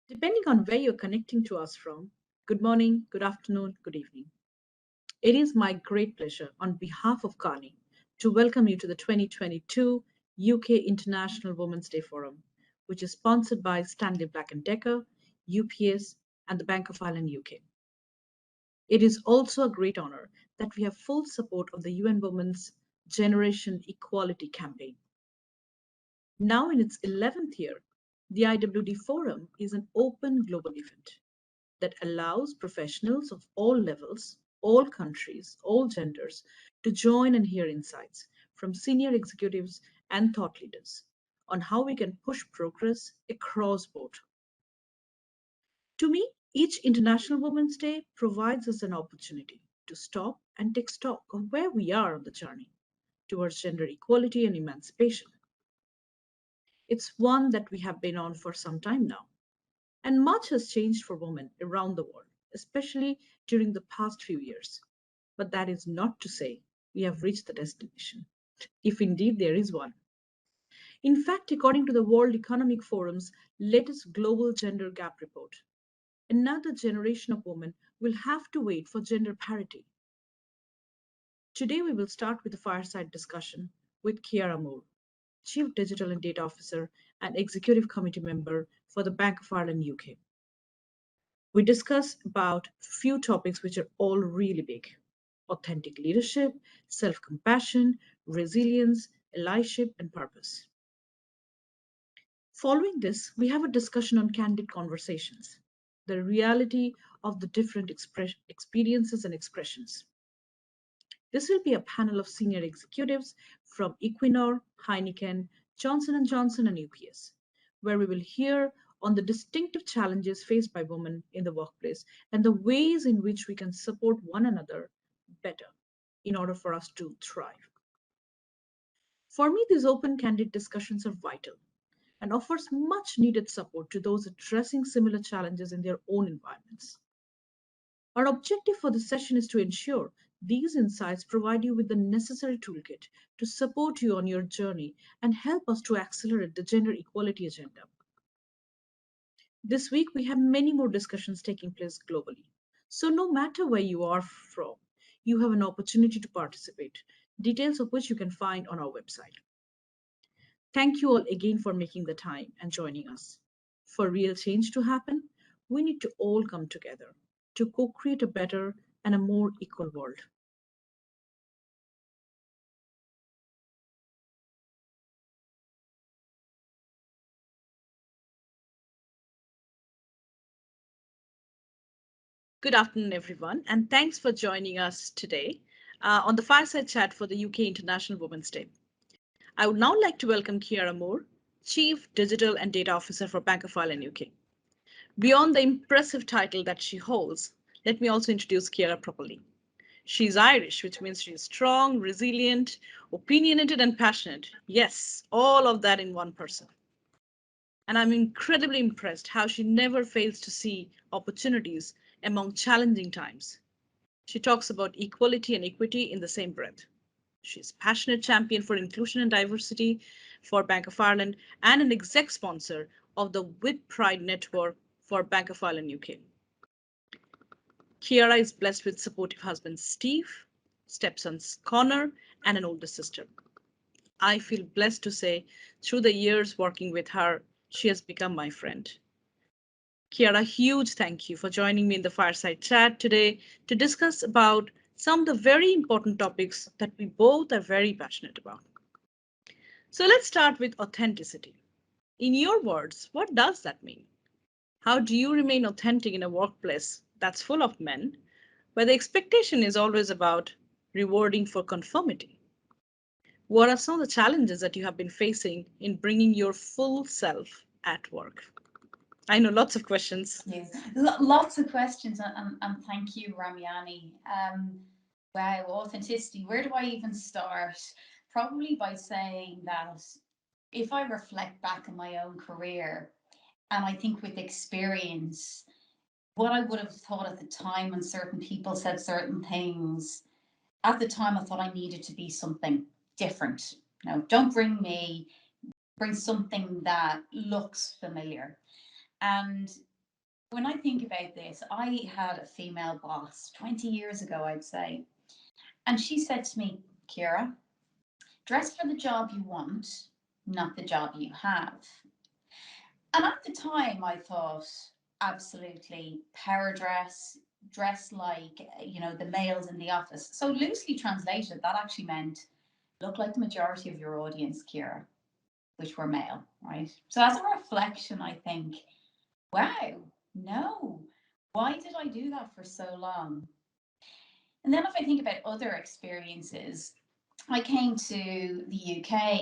Depending on where you're connecting to us from. Good morning, good afternoon, good evening. It is my great pleasure on behalf of Carney to welcome you to the 2022 UK International Women's Day Forum, which is sponsored by Stanley Black& Decker, UPS, and the Bank of Ireland UK. It is also a great honor that we have full support of the UN Women's Generation Equality Campaign. Now in its 11th year, the IWD Forum is an open global event that allows professionals of all levels, all countries, all genders to join and hear insights from senior executives and thought leaders on how we can push progress across board. To me, each International Women's Day provides us an opportunity to stop and take stock of where we are on the journey towards gender equality and emancipation. It's one that we have been on for some time now, and much has changed for women around the world, especially during the past few years. But that is not to say we have reached the destination, if indeed there is one. In fact, according to the World Economic Forum's latest Global Gender Gap Report, another generation of women will have to wait for gender parity. Today, we will start with a fireside discussion with Ciara Moore, Chief Digital and Data Officer and Executive Committee member for the Bank of Ireland UK. We discuss about few topics which are all really big: authentic leadership, self-compassion, resilience, allyship, and purpose. Following this, we have a discussion on candid conversations, the reality of the different experiences and expressions. This will be a panel of senior executives from Equinor, Heineken, Johnson & Johnson, and UPS, where we will hear on the distinctive challenges faced by women in the workplace and the ways in which we can support one another better in order for us to thrive. For me, these open, candid discussions are vital and offers much needed support to those addressing similar challenges in their own environments. Our objective for this session is to ensure these insights provide you with the necessary toolkit to support you on your journey and help us to accelerate the gender equality agenda. This week, we have many more discussions taking place globally. So, no matter where you are from, you have an opportunity to participate, details of which you can find on our website. Thank you all again for making the time and joining us. For real change to happen, we need to all come together to co create a better and a more equal world. Good afternoon, everyone, and thanks for joining us today on the fireside chat for the UK International Women's Day. I would now like to welcome Ciara Moore, Chief Digital and Data Officer for Bank of Ireland UK. Beyond the impressive title that she holds, let me also introduce Ciara properly. She's Irish, which means she's strong, resilient, opinionated, and passionate. Yes, all of that in one person. And I'm incredibly impressed how she never fails to see opportunities among challenging times. She talks about equality and equity in the same breath. She's a passionate champion for inclusion and diversity for Bank of Ireland and an exec sponsor of the With Pride Network for Bank of Ireland UK. Ciara is blessed with supportive husband Steve, stepsons Connor, and an older sister. I feel blessed to say, through the years working with her, she has become my friend. Ciara, huge thank you for joining me in the fireside chat today to discuss about some of the very important topics that we both are very passionate about. So let's start with authenticity. In your words, what does that mean? How do you remain authentic in a workplace that's full of men, where the expectation is always about rewarding for conformity? What are some of the challenges that you have been facing in bringing your full self at work? I know lots of questions. Yes, lots of questions, and thank you, Ramiani. Wow, authenticity. Where do I even start? Probably by saying that if I reflect back on my own career, and I think with experience, what I would have thought at the time when certain people said certain things, at the time I thought I needed to be something different. No, don't bring me, bring something that looks familiar. And When I think about this, I had a female boss 20 years ago, I'd say, and she said to me, Ciara, dress for the job you want, not the job you have. And at the time, I thought, absolutely, power dress, dress like, the males in the office. So, loosely translated, that actually meant look like the majority of your audience, Ciara, which were male, right? So, as a reflection, I think, wow, no, why did I do that for so long? And then if I think about other experiences, I came to the UK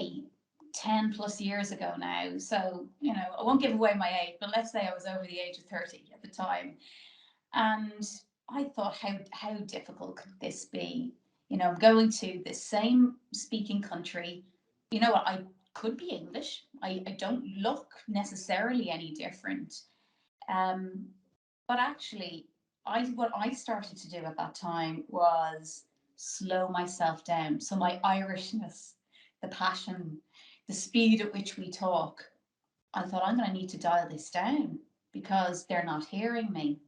10 plus years ago now. So, I won't give away my age, but let's say I was over the age of 30 at the time. And I thought, how difficult could this be? I'm going to the same speaking country. You know what? I could be English. I don't look necessarily any different. Um, but actually, what I started to do at that time was slow myself down. So my Irishness, the passion, the speed at which we talk, I thought I'm going to need to dial this down because they're not hearing me.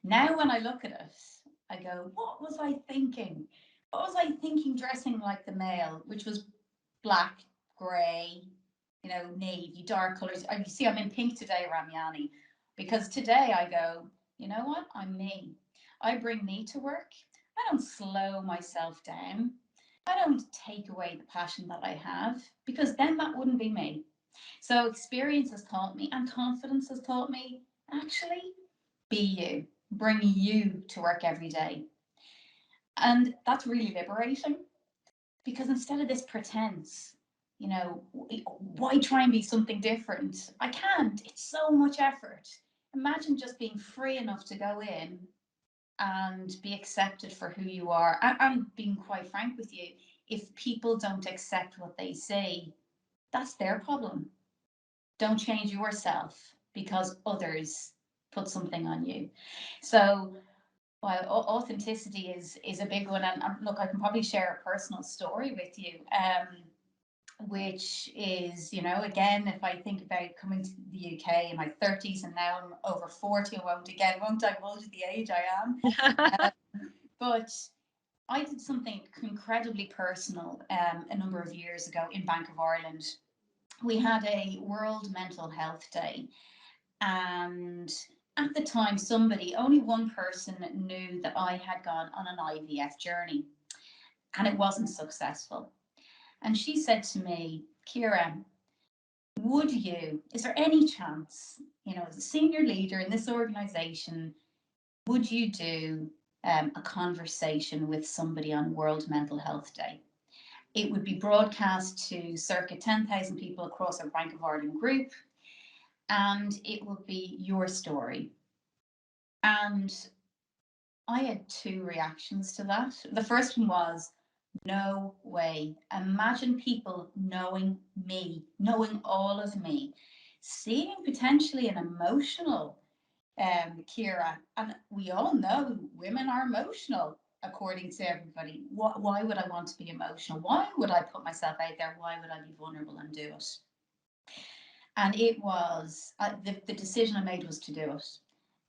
Now, when I look at it, I go, what was I thinking? What was I thinking dressing like the male, which was black, grey, navy, dark colours. You see, I'm in pink today, Ramyani, because today I go, you know what? I'm me. I bring me to work. I don't slow myself down. I don't take away the passion that I have because then that wouldn't be me. So experience has taught me and confidence has taught me actually be you. Bring you to work every day. And that's really liberating because instead of this pretense, why try and be something different? I can't. It's so much effort. Imagine just being free enough to go in and be accepted for who you are. And being quite frank with you, if people don't accept what they say, that's their problem. Don't change yourself because others put something on you. So, well, authenticity is a big one, and look, I can probably share a personal story with you. Which is, again, if I think about coming to the UK in my 30s and now I'm over 40, I won't divulge the age I am. But I did something incredibly personal a number of years ago in Bank of Ireland. We had a World Mental Health Day, and at the time, only one person knew that I had gone on an IVF journey, and it wasn't successful. And she said to me, Ciara, is there any chance, as a senior leader in this organization, would you do a conversation with somebody on World Mental Health Day? It would be broadcast to circa 10,000 people across our Bank of Ireland group, and it would be your story. And I had two reactions to that. The first one was, no way. Imagine people knowing me, knowing all of me, seeing potentially an emotional Ciara. And we all know women are emotional, according to everybody. Why would I want to be emotional? Why would I put myself out there? Why would I be vulnerable and do it? And it was the decision I made was to do it.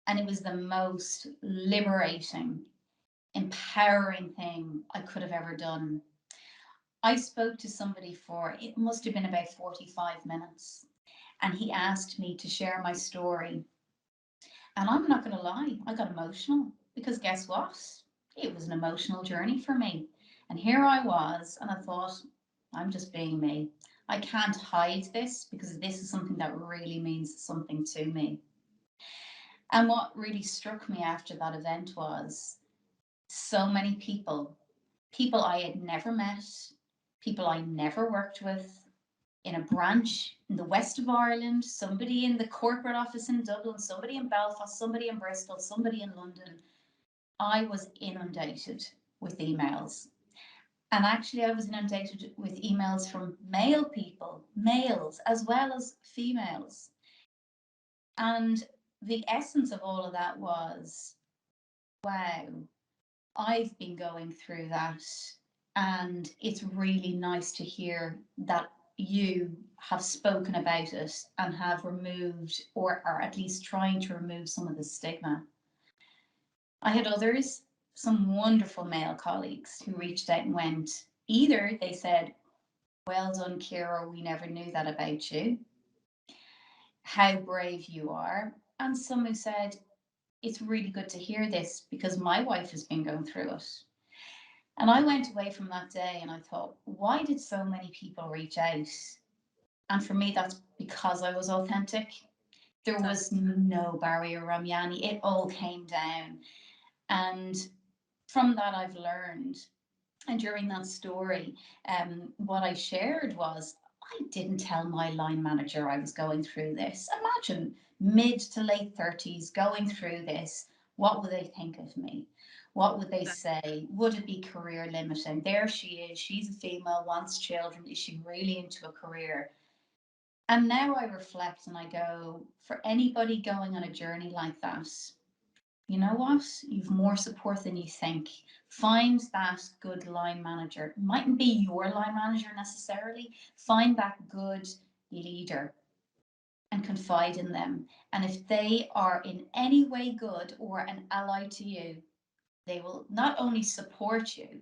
And it was the most liberating, empowering thing I could have ever done. I spoke to somebody for, it must have been about 45 minutes, and he asked me to share my story. And I'm not going to lie, I got emotional because guess what? It was an emotional journey for me. And here I was, and I thought, I'm just being me. I can't hide this because this is something that really means something to me. And what really struck me after that event was so many people I had never met, people I never worked with, in a branch in the west of Ireland, somebody in the corporate office in Dublin, somebody in Belfast, somebody in Bristol, somebody in London. I was inundated with emails. And actually, I was inundated with emails from male people, males as well as females. And the essence of all of that was, wow, I've been going through that. And it's really nice to hear that you have spoken about it and have removed, or are at least trying to remove, some of the stigma. I had others, some wonderful male colleagues, who reached out and went, either they said, "Well done, Ciara, we never knew that about you. How brave you are." And some who said, "It's really good to hear this because my wife has been going through it." And I went away from that day and I thought, why did so many people reach out? And for me, that's because I was authentic. There was no barrier, Ramyani. It all came down. And from that, I've learned. And during that story, what I shared was, I didn't tell my line manager I was going through this. Imagine mid to late 30s going through this. What would they think of me? What would they say? Would it be career limiting? There she is. She's a female, wants children. Is she really into a career? And now I reflect and I go, for anybody going on a journey like that, you know what? You've more support than you think. Find that good line manager. It mightn't be your line manager necessarily. Find that good leader and confide in them. And if they are in any way good or an ally to you, they will not only support you,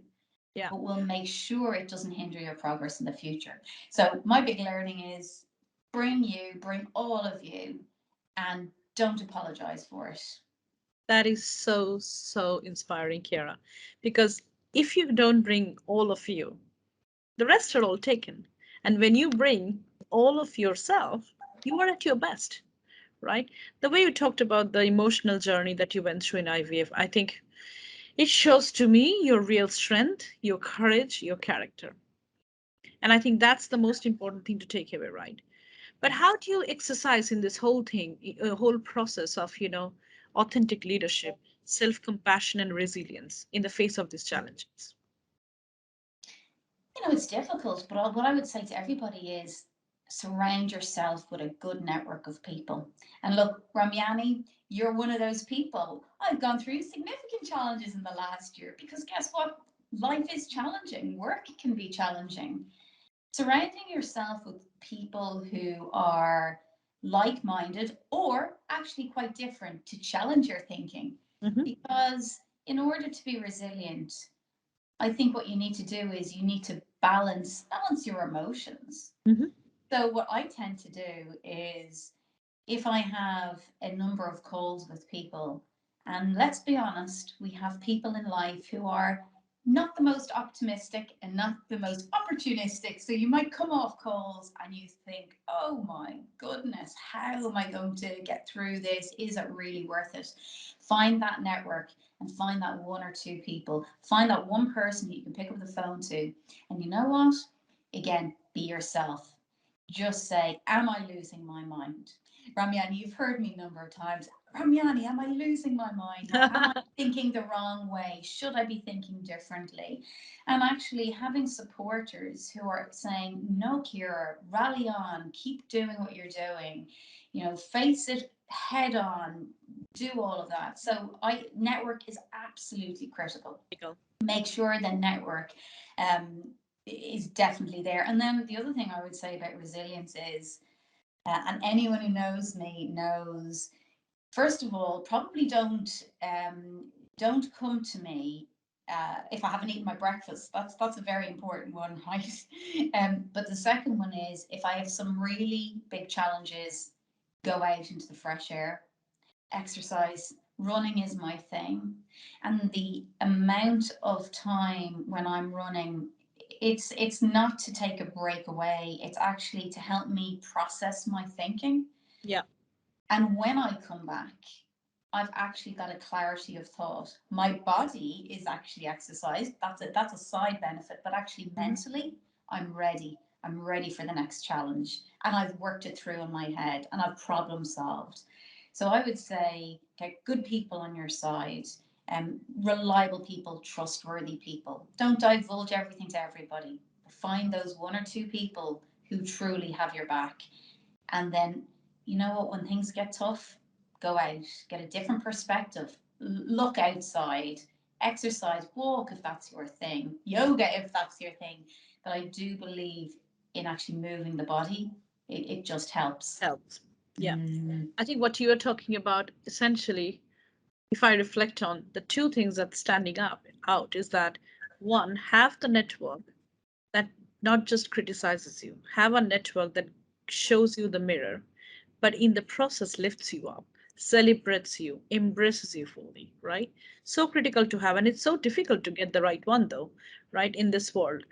Yeah, but will make sure it doesn't hinder your progress in the future. So my big learning is, bring all of you, and don't apologize for it. that is so, so inspiring, Kiara. Because if you don't bring all of you, the rest are all taken. And when you bring all of yourself, you are at your best, right? The way you talked about the emotional journey that you went through in IVF, I think it shows to me your real strength, your courage, your character. And I think that's the most important thing to take away, right? But how do you exercise in this whole thing, whole process of, authentic leadership, self-compassion and resilience in the face of these challenges? It's difficult, but what I would say to everybody is, surround yourself with a good network of people. And look, Ramyani, you're one of those people. I've gone through significant challenges in the last year because guess what? Life is challenging, work can be challenging. Surrounding yourself with people who are like minded or actually quite different to challenge your thinking. Hmm. Because in order to be resilient, I think what you need to do is you need to balance your emotions. Hmm. So what I tend to do is, if I have a number of calls with people, and let's be honest, we have people in life who are not the most optimistic and not the most opportunistic. So you might come off calls and you think, oh my goodness, how am I going to get through this? Is it really worth it? Find that network and find that one or two people. Find that one person you can pick up the phone to. And you know what? Again, be yourself. Just say, am I losing my mind? Ramyani, you've heard me a number of times. Ramyani, am I losing my mind? Or am I thinking the wrong way? Should I be thinking differently? And actually having supporters who are saying, no, Ciara, rally on, keep doing what you're doing, face it head on, do all of that. So network is absolutely critical. Make sure the network is definitely there. And then the other thing I would say about resilience is, and anyone who knows me knows, first of all, probably don't come to me if I haven't eaten my breakfast. That's a very important one, right? But the second one is, if I have some really big challenges, go out into the fresh air, exercise. Running is my thing, and the amount of time when I'm running, it's not to take a break away. It's actually to help me process my thinking. Yeah. And when I come back, I've actually got a clarity of thought. My body is actually exercised. That's a side benefit, but actually Hmm. mentally, I'm ready. I'm ready for the next challenge. And I've worked it through in my head and I've problem solved. So I would say, get good people on your side, reliable people, trustworthy people. Don't divulge everything to everybody. Find those one or two people who truly have your back. And then, you know what, when things get tough, go out, get a different perspective, look outside, exercise, walk if that's your thing, yoga if that's your thing. But I do believe in actually moving the body it just helps. Helps. Yeah. Mm. I think what you are talking about essentially, if I reflect on the two things that's standing up out, is that one, have the network that not just criticizes you, have a network that shows you the mirror, but in the process lifts you up, celebrates you, embraces you fully, right? So critical to have, and it's so difficult to get the right one, though, right, in this world.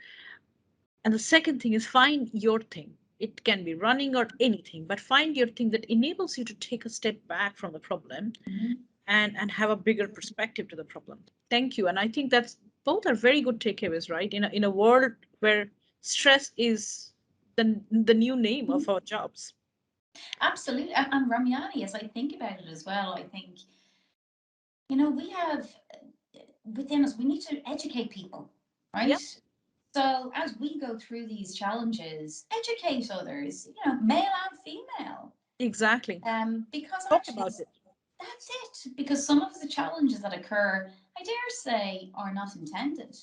And the second thing is find your thing. It can be running or anything, but find your thing that enables you to take a step back from the problem Mhm. and have a bigger perspective to the problem. Thank you. And I think that's both are very good takeaways, right? In a world where stress is the new name of our jobs. Absolutely. And Ramyani, as I think about it as well, I think, we have within us, we need to educate people, Yeah, right? So as we go through these challenges, educate others, male and female. exactly. Because Talk actually, about it. that's it. Because some of the challenges that occur, I dare say, are not intended.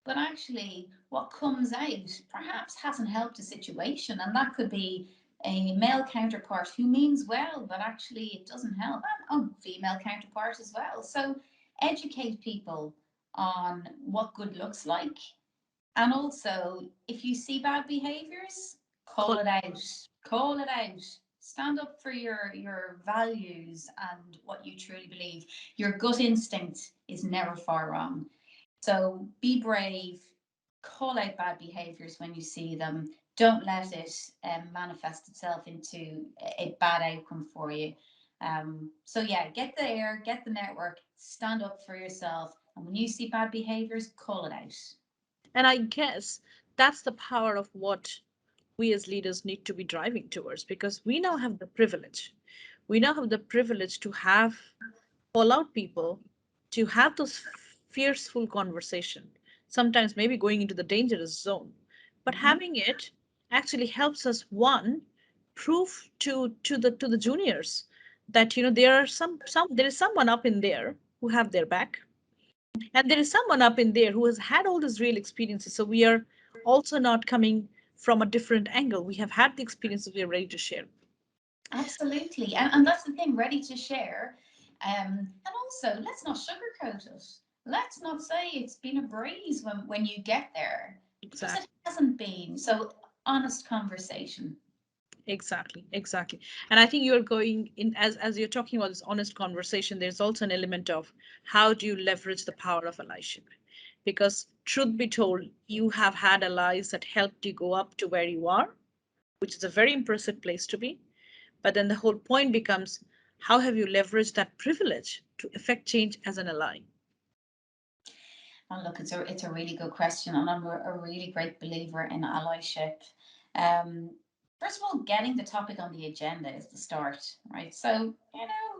But actually, what comes out perhaps hasn't helped a situation. And that could be a male counterpart who means well, but actually it doesn't help. And a female counterpart as well. So educate people on what good looks like, and also, if you see bad behaviors, call Call it out. Call it out. Stand up for your values and what you truly believe. Your gut instinct is never far wrong. So be brave. Call out bad behaviors when you see them. Don't let it manifest itself into a bad outcome for you. So yeah, get the air, get the network, stand up for yourself, and when you see bad behaviors, call it out. And I guess that's the power of what we as leaders need to be driving towards, because we now have the privilege. We now have the privilege to have call out people, to have those fierceful conversation, sometimes maybe going into the dangerous zone. But Mhm. having it actually helps us, one, prove to the juniors that there are there is someone up in there who have their back, and there is someone up in there who has had all these real experiences. So we are also not coming from a different angle. We have had the experiences we are ready to share. Absolutely. And that's the thing, ready to share. And also, let's not sugarcoat it. Let's not say it's been a breeze when you get there, because it Exactly. hasn't been. So, honest conversation. Exactly. And I think you're going in, as you're talking about this honest conversation, there's also an element of how do you leverage the power of allyship? Because truth be told, you have had allies that helped you go up to where you are, which is a very impressive place to be. But then the whole point becomes, how have you leveraged that privilege to effect change as an ally? And look, it's a really good question, and I'm a really great believer in allyship. Um, First of all, getting the topic on the agenda is the start, right? So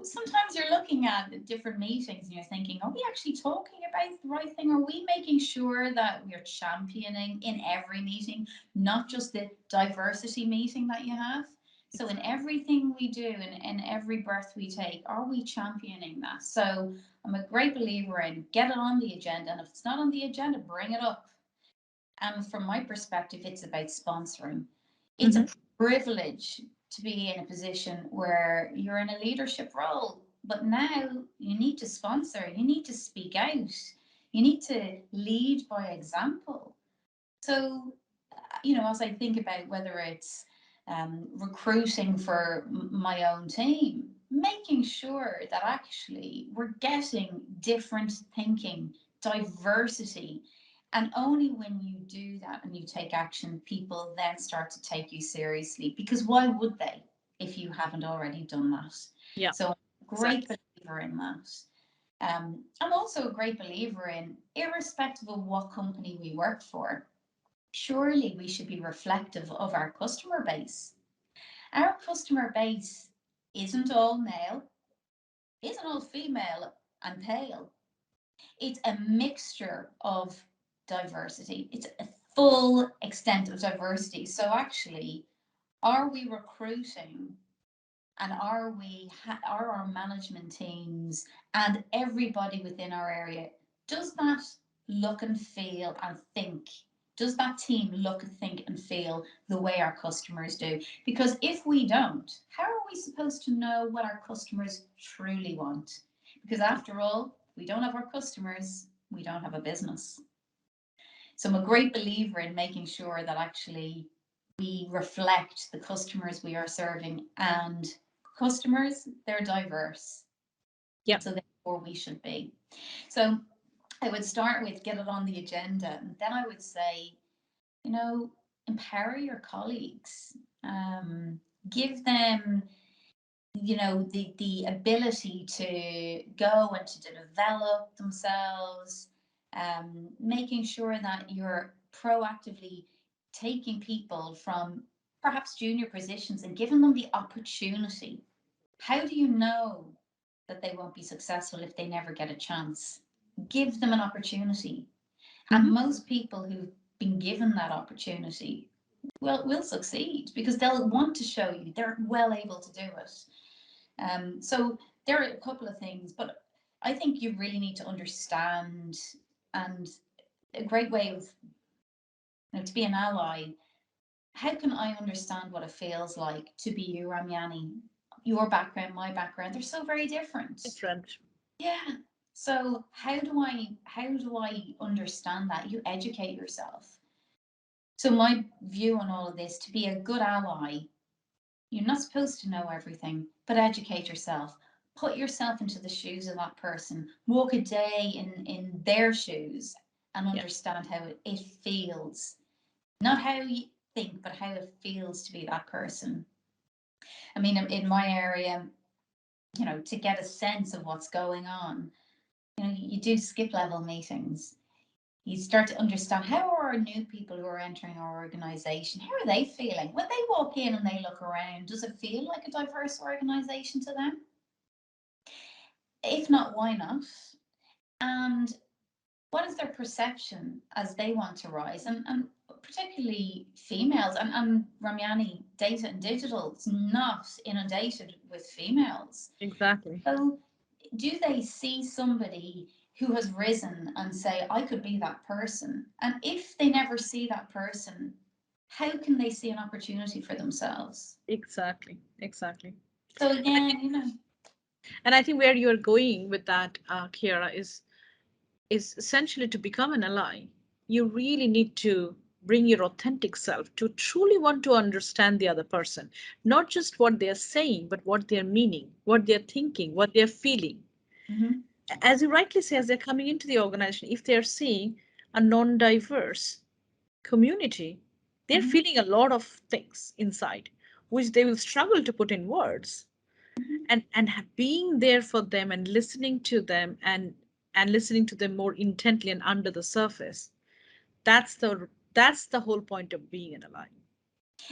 sometimes you're looking at different meetings and you're thinking, are we actually talking about the right thing? Are we making sure that we're championing in every meeting, not just the diversity meeting that you have? So in everything we do and in every breath we take, are we championing that? So I'm a great believer in get it on the agenda. And if it's not on the agenda, bring it up. And from my perspective, it's about sponsoring. It's a Hmm. privilege to be in a position where you're in a leadership role, but now you need to sponsor, you need to speak out, you need to lead by example. So, as I think about whether it's recruiting for my own team, making sure that actually we're getting different thinking, diversity. And only when you do that and you take action, people then start to take you seriously. Because why would they if you haven't already done that? Yeah, So, great exactly. believer in that. I'm also a great believer in, irrespective of what company we work for, surely we should be reflective of our customer base. Our customer base isn't all male, isn't all female and pale. It's a mixture of diversity. It's a full extent of diversity. So actually, are we recruiting, and are our management teams and everybody within our area, does that look and feel and think Does that team look, think, and feel the way our customers do? Because if we don't, how are we supposed to know what our customers truly want? Because after all, if we don't have our customers, we don't have a business. So I'm a great believer in making sure that actually we reflect the customers we are serving, and customers, they're diverse. Yeah. So therefore we should be. So I would start with get it on the agenda. And then I would say, you know, empower your colleagues. Give them, you know, the ability to go and to develop themselves, making sure that you're proactively taking people from perhaps junior positions and giving them the opportunity. How do you know that they won't be successful if they never get a chance? Give them an opportunity. And Mm-hmm. most people who've been given that opportunity will succeed because they'll want to show you they're well able to do it. So there are a couple of things, but I think you really need to understand, and a great way of, you know, to be an ally. How can I understand what it feels like to be you, Ramyani? Your background, my background, they're so very different. Different. Yeah. So how do I understand that? You educate yourself. So my view on all of this, to be a good ally, you're not supposed to know everything, but educate yourself. Put yourself into the shoes of that person. Walk a day in their shoes and Yeah. understand how it feels. Not how you think, but how it feels to be that person. I mean, in my area, you know, to get a sense of what's going on, you know, you do skip level meetings. You start to understand how are our new people who are entering our organization, how are they feeling? When they walk in and they look around, does it feel like a diverse organization to them? If not, why not? And what is their perception as they want to rise? And particularly females, and Ramyani, data and digital is not inundated with females. Exactly. So do they see somebody who has risen and say, I could be that person? And if they never see that person, how can they see an opportunity for themselves? Exactly. Exactly. So And I think, again, you know, where you're going with that, Kiara, is essentially to become an ally. You really need to bring your authentic self to truly want to understand the other person, not just what they're saying, but what they're meaning, what they're thinking, what they're feeling. mhm, As you rightly say, as they're coming into the organization, if they're seeing a non-diverse community, they're mhm, feeling a lot of things inside, which they will struggle to put in words. mhm. Being there for them and listening to them, and listening to them more intently and under the surface, that's the whole point of being an ally.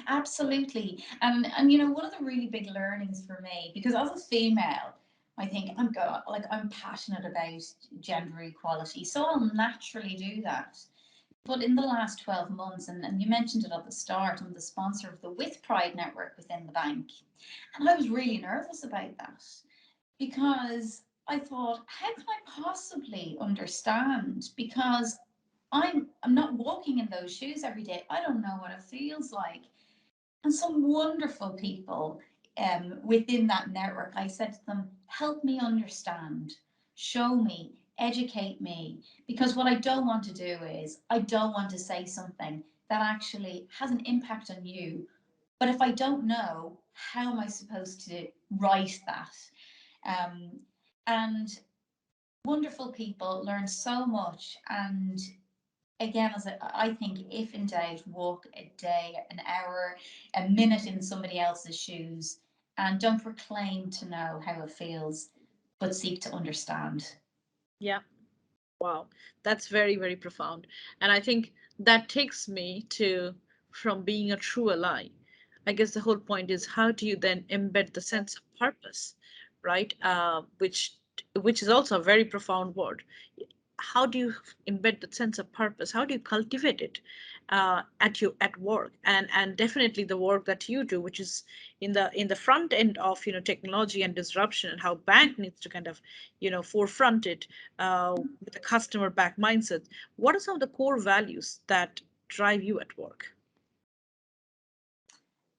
Absolutely. And you know, one of the really big learnings for me, because as a female, I think I'm passionate about gender equality, so I'll naturally do that. But in the last 12 months, and you mentioned it at the start, I'm the sponsor of the With Pride network within the bank. And I was really nervous about that because I thought, how can I possibly understand? Because I'm not walking in those shoes every day. I don't know what it feels like. And some wonderful people within that network, I said to them, help me understand, show me, educate me. Because what I don't want to do is, I don't want to say something that actually has an impact on you. But if I don't know, how am I supposed to write that? Um, and wonderful people learn so much. And again, I think if in doubt, walk a day, an hour, a minute in somebody else's shoes, and don't proclaim to know how it feels, but seek to understand. Yeah. Wow, that's very, very profound. And I think that takes me to, from being a true ally, I guess the whole point is how do you then embed the sense of purpose, right? Which is also a very profound word. How do you embed that sense of purpose? How do you cultivate it at work? And definitely the work that you do, which is in the front end of technology and disruption, and how bank needs to kind of forefront it with a customer back mindset. What are some of the core values that drive you at work?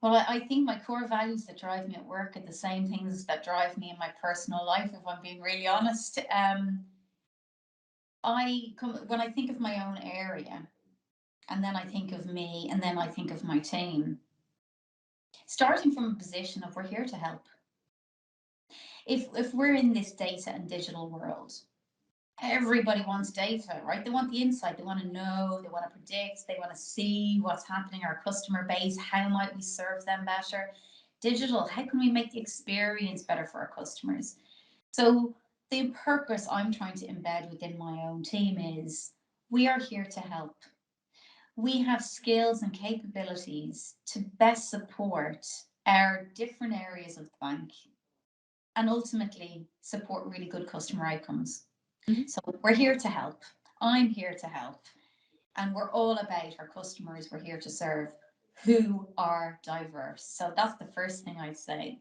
Well, I think my core values that drive me at work are the same things that drive me in my personal life, if I'm being really honest. When I think of my own area, and then I think of me, and then I think of my team, starting from a position of we're here to help. If we're in this data and digital world, everybody wants data, right? They want the insight, they want to know, they want to predict, they want to see what's happening in our customer base, how might we serve them better. Digital, how can we make the experience better for our customers? So the purpose I'm trying to embed within my own team is we are here to help. We have skills and capabilities to best support our different areas of the bank and ultimately support really good customer outcomes. Mhm. So we're here to help. I'm here to help. And we're all about our customers we're here to serve who are diverse. So that's the first thing I'd say.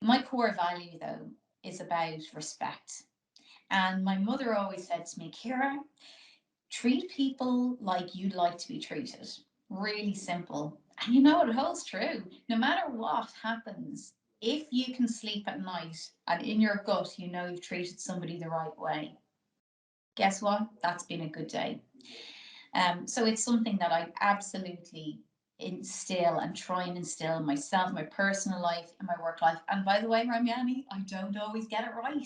My core value, though, is about respect. And my mother always said to me, Ciara, treat people like you'd like to be treated. Really simple. And you know, it holds true. No matter what happens, if you can sleep at night and in your gut you know you've treated somebody the right way, guess what? That's been a good day. So it's something that I absolutely instill and try and instill in myself, my personal life, and my work life. And by the way, Ramiani, I don't always get it right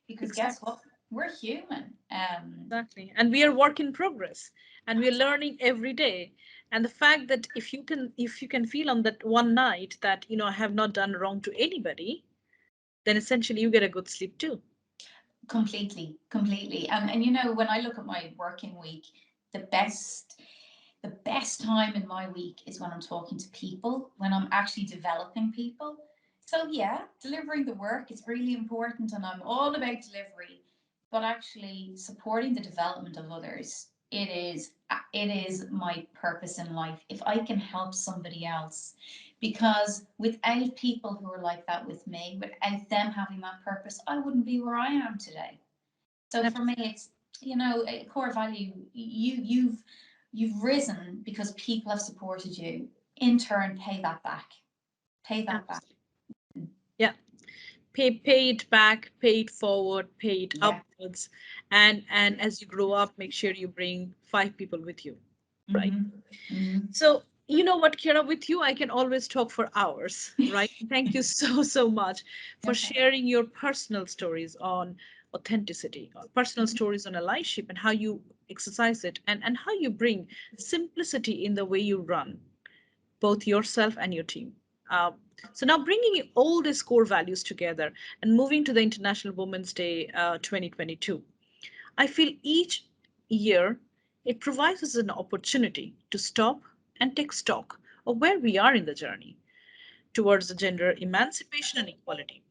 because guess Exactly. what? We're human. Exactly. And we are work in progress, and we are learning every day. And the fact that if you can feel on that one night that I have not done wrong to anybody, then essentially you get a good sleep too. Completely, completely. And you know, when I look at my working week, the best the best time in my week is when I'm talking to people, when I'm actually developing people. So yeah, delivering the work is really important and I'm all about delivery, but actually supporting the development of others. It is my purpose in life. If I can help somebody else, because without people who are like that with me, without them having that purpose, I wouldn't be where I am today. So for me, Absolutely. it's a core value. You've risen because people have supported you. In turn, pay that back. Pay that back. Absolutely. Yeah. Pay it back, pay it forward, pay it Yeah. upwards, and as you grow up, make sure you bring five people with you, right? Mm-hmm. Mm-hmm. So, you know what, Kira, with you, I can always talk for hours, right? Thank you so, so much for No problem. sharing your personal stories on authenticity, or personal Mhm. stories on allyship, and how you exercise it, and how you bring simplicity in the way you run both yourself and your team. Um, so now bringing all these core values together and moving to the International Women's Day 2022, I feel each year it provides us an opportunity to stop and take stock of where we are in the journey towards the gender emancipation and equality.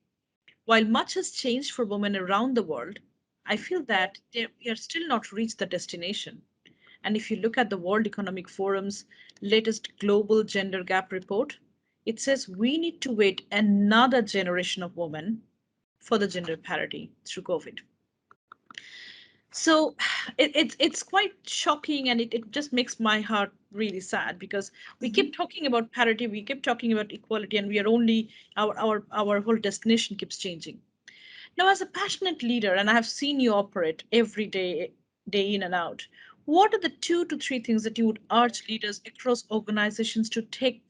While much has changed for women around the world, I feel that we are still not reached the destination. And if you look at the World Economic Forum's latest Global Gender Gap report, it says we need to wait another generation of women for the gender parity through COVID. So it's quite shocking, and it just makes my heart really sad because we keep Mhm. talking about parity, we keep talking about equality, and we are only our whole destination keeps changing. Now, as a passionate leader, and I have seen you operate every day, day in and out, what are the 2 to 3 things that you would urge leaders across organizations to take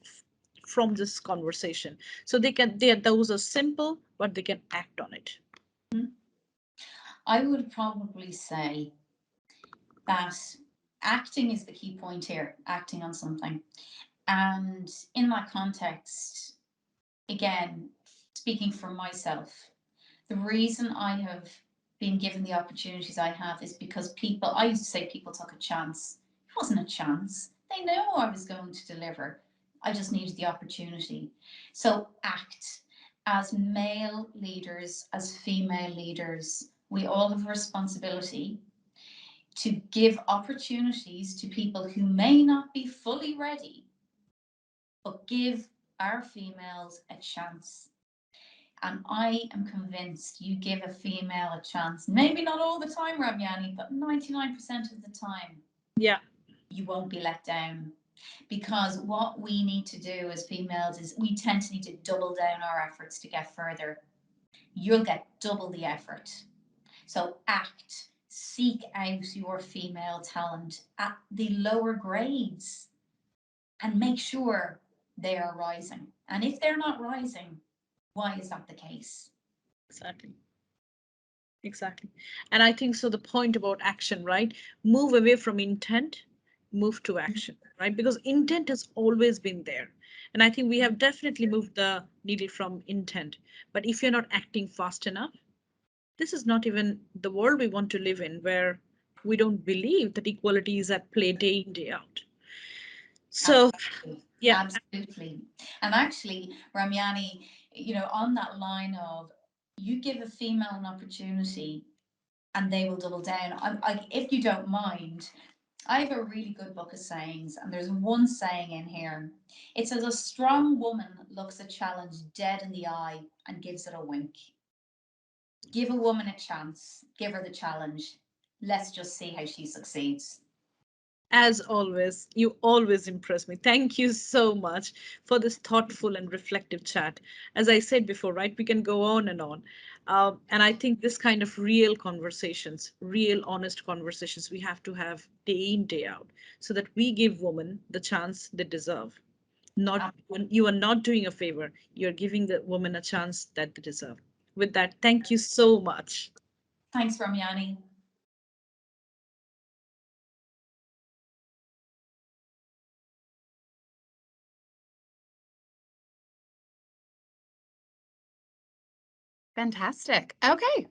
from this conversation so those are simple, but they can act on it? I would probably say that acting is the key point here, acting on something. And in that context, again, speaking for myself, the reason I have been given the opportunities I have is because people, I used to say people took a chance. It wasn't a chance. They knew I was going to deliver. I just needed the opportunity. So act. As male leaders, as female leaders, we all have a responsibility to give opportunities to people who may not be fully ready, but give our females a chance. And I am convinced you give a female a chance, maybe not all the time, Ramiani, but 99% of the time. Yeah. you won't be let down. Because what we need to do as females is we tend to need to double down our efforts to get further. You'll get double the effort. So act, seek out your female talent at the lower grades and make sure they are rising. And if they're not rising, why is that the case? Exactly. Exactly. And I think so the point about action, right? Move away from intent, move to action, right? Because intent has always been there. And I think we have definitely moved the needle from intent. But if you're not acting fast enough, this is not even the world we want to live in, where we don't believe that equality is at play day in, day out. So, Absolutely. yeah, Absolutely. And actually, Ramyani, on that line of you give a female an opportunity and they will double down. If you don't mind, I have a really good book of sayings, and there's one saying in here. It says, a strong woman looks a challenge dead in the eye and gives it a wink. Give a woman a chance, give her the challenge. Let's just see how she succeeds. as always, you always impress me. Thank you so much for this thoughtful and reflective chat. As I said before, right, we can go on and on. And I think this kind of real conversations, real honest conversations, we have to have day in, day out, so that we give women the chance they deserve. Not you are not doing a favor, you're giving the woman a chance that they deserve. With that, thank you so much. Thanks, Ramyani. Fantastic. Okay.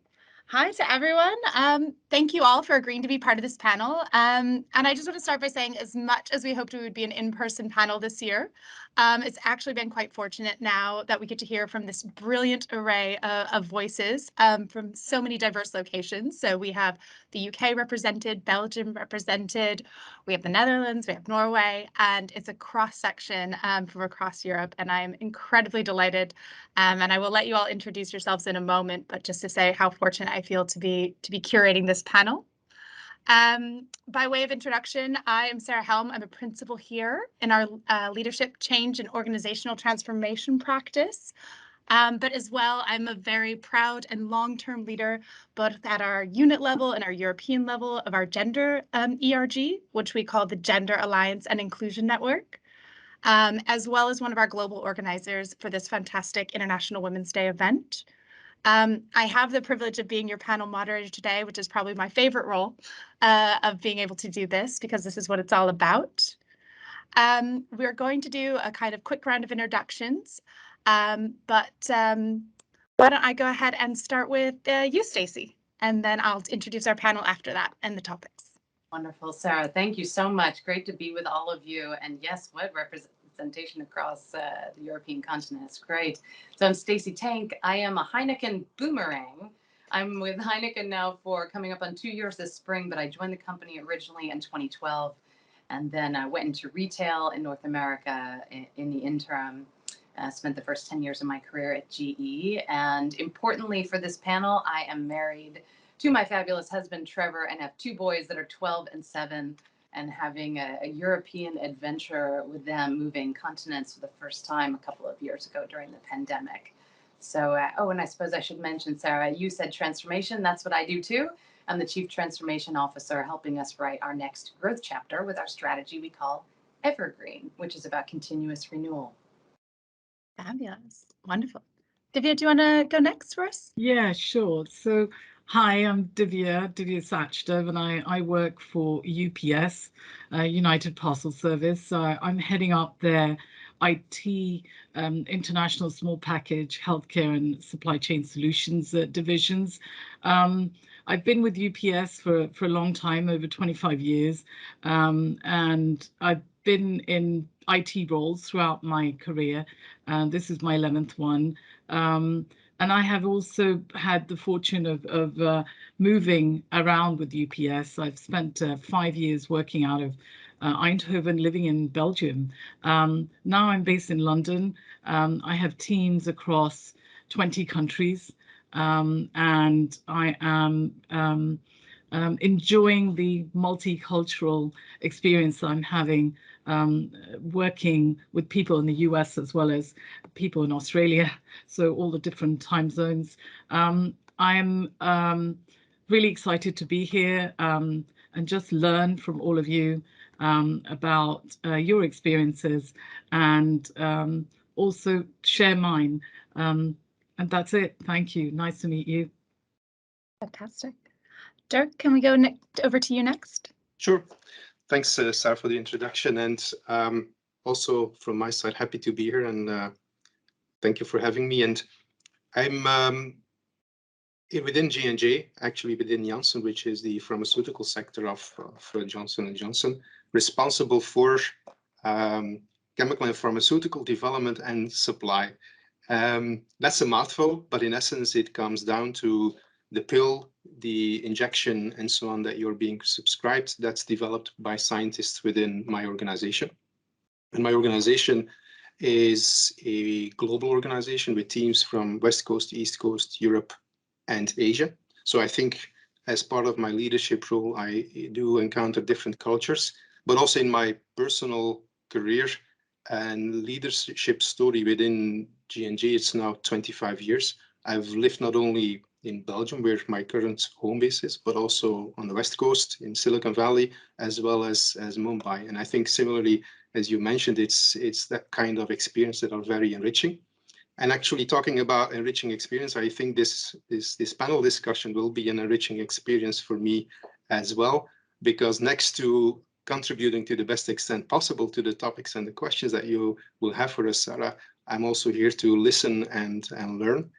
Hi to everyone. Thank you all for agreeing to be part of this panel. And I just want to start by saying, as much as we hoped it would be an in-person panel this year, it's actually been quite fortunate now that we get to hear from this brilliant array of voices from so many diverse locations. So we have the UK represented, Belgium represented, we have the Netherlands, we have Norway, and it's a cross-section from across Europe. And I'm incredibly delighted. And I will let you all introduce yourselves in a moment, but just to say how fortunate I feel to be curating this panel. By way of introduction, I am Ciara Helm. I'm a principal here in our leadership change and organizational transformation practice. But as well, I'm a very proud and long-term leader, both at our unit level and our European level of our gender ERG, which we call the Gender Alliance and Inclusion Network, as well as one of our global organizers for this fantastic International Women's Day event. I have the privilege of being your panel moderator today, which is probably my favorite role of being able to do this, because this is what it's all about. We're going to do a kind of quick round of introductions, but why don't I go ahead and start with you, Stacey, and then I'll introduce our panel after that and the topics. Wonderful, Sarah. Thank you so much. Great to be with all of you. And yes, what representation across the European continent. It's great. So I'm Stacey Tank. I am a Heineken boomerang. I'm with Heineken now for coming up on 2 years this spring, but I joined the company originally in 2012 and then I went into retail in North America in the interim. Spent the first 10 years of my career at GE. And importantly for this panel, I am married to my fabulous husband, Trevor, and have 2 boys that are 12 and 7, and having a European adventure with them, moving continents for the first time a couple of years ago during the pandemic. So, and I suppose I should mention, Sarah, you said transformation. That's what I do too. I'm the Chief Transformation Officer, helping us write our next growth chapter with our strategy we call Evergreen, which is about continuous renewal. Fabulous. Wonderful. Divya, do you want to go next for us? Yeah, sure. So, hi, I'm Divya Sachdev, and I work for UPS, United Parcel Service. So I'm heading up their IT, international small package, healthcare and supply chain solutions divisions. I've been with UPS for a long time, over 25 years, and I've been in IT roles throughout my career. This is my 11th one. And I have also had the fortune of moving around with UPS. I've spent 5 years working out of Eindhoven, living in Belgium. Now I'm based in London. I have teams across 20 countries, and I am enjoying the multicultural experience I'm having, working with people in the US as well as people in Australia, so all the different time zones. I'm really excited to be here and just learn from all of you about your experiences and also share mine. And that's it. Thank you. Nice to meet you. Fantastic. Dirk, can we go over to you next? Sure. Thanks, Sarah, for the introduction. And also from my side, happy to be here. And thank you for having me. And I'm within J&J, actually within Janssen, which is the pharmaceutical sector of Johnson & Johnson, responsible for chemical and pharmaceutical development and supply. That's a mouthful, but in essence, it comes down to the pill, the injection, and so on that you're being subscribed. That's developed by scientists within my organization. And my organization is a global organization with teams from West Coast, East Coast, Europe, and Asia. So I think as part of my leadership role, I do encounter different cultures, but also in my personal career and leadership story within J&J, it's now 25 years. I've lived not only in Belgium, where my current home base is, but also on the West Coast, in Silicon Valley, as well as Mumbai. And I think similarly, as you mentioned, it's that kind of experience that are very enriching. And actually talking about enriching experience, I think this panel discussion will be an enriching experience for me as well, because next to contributing to the best extent possible to the topics and the questions that you will have for us, Sarah, I'm also here to listen and learn.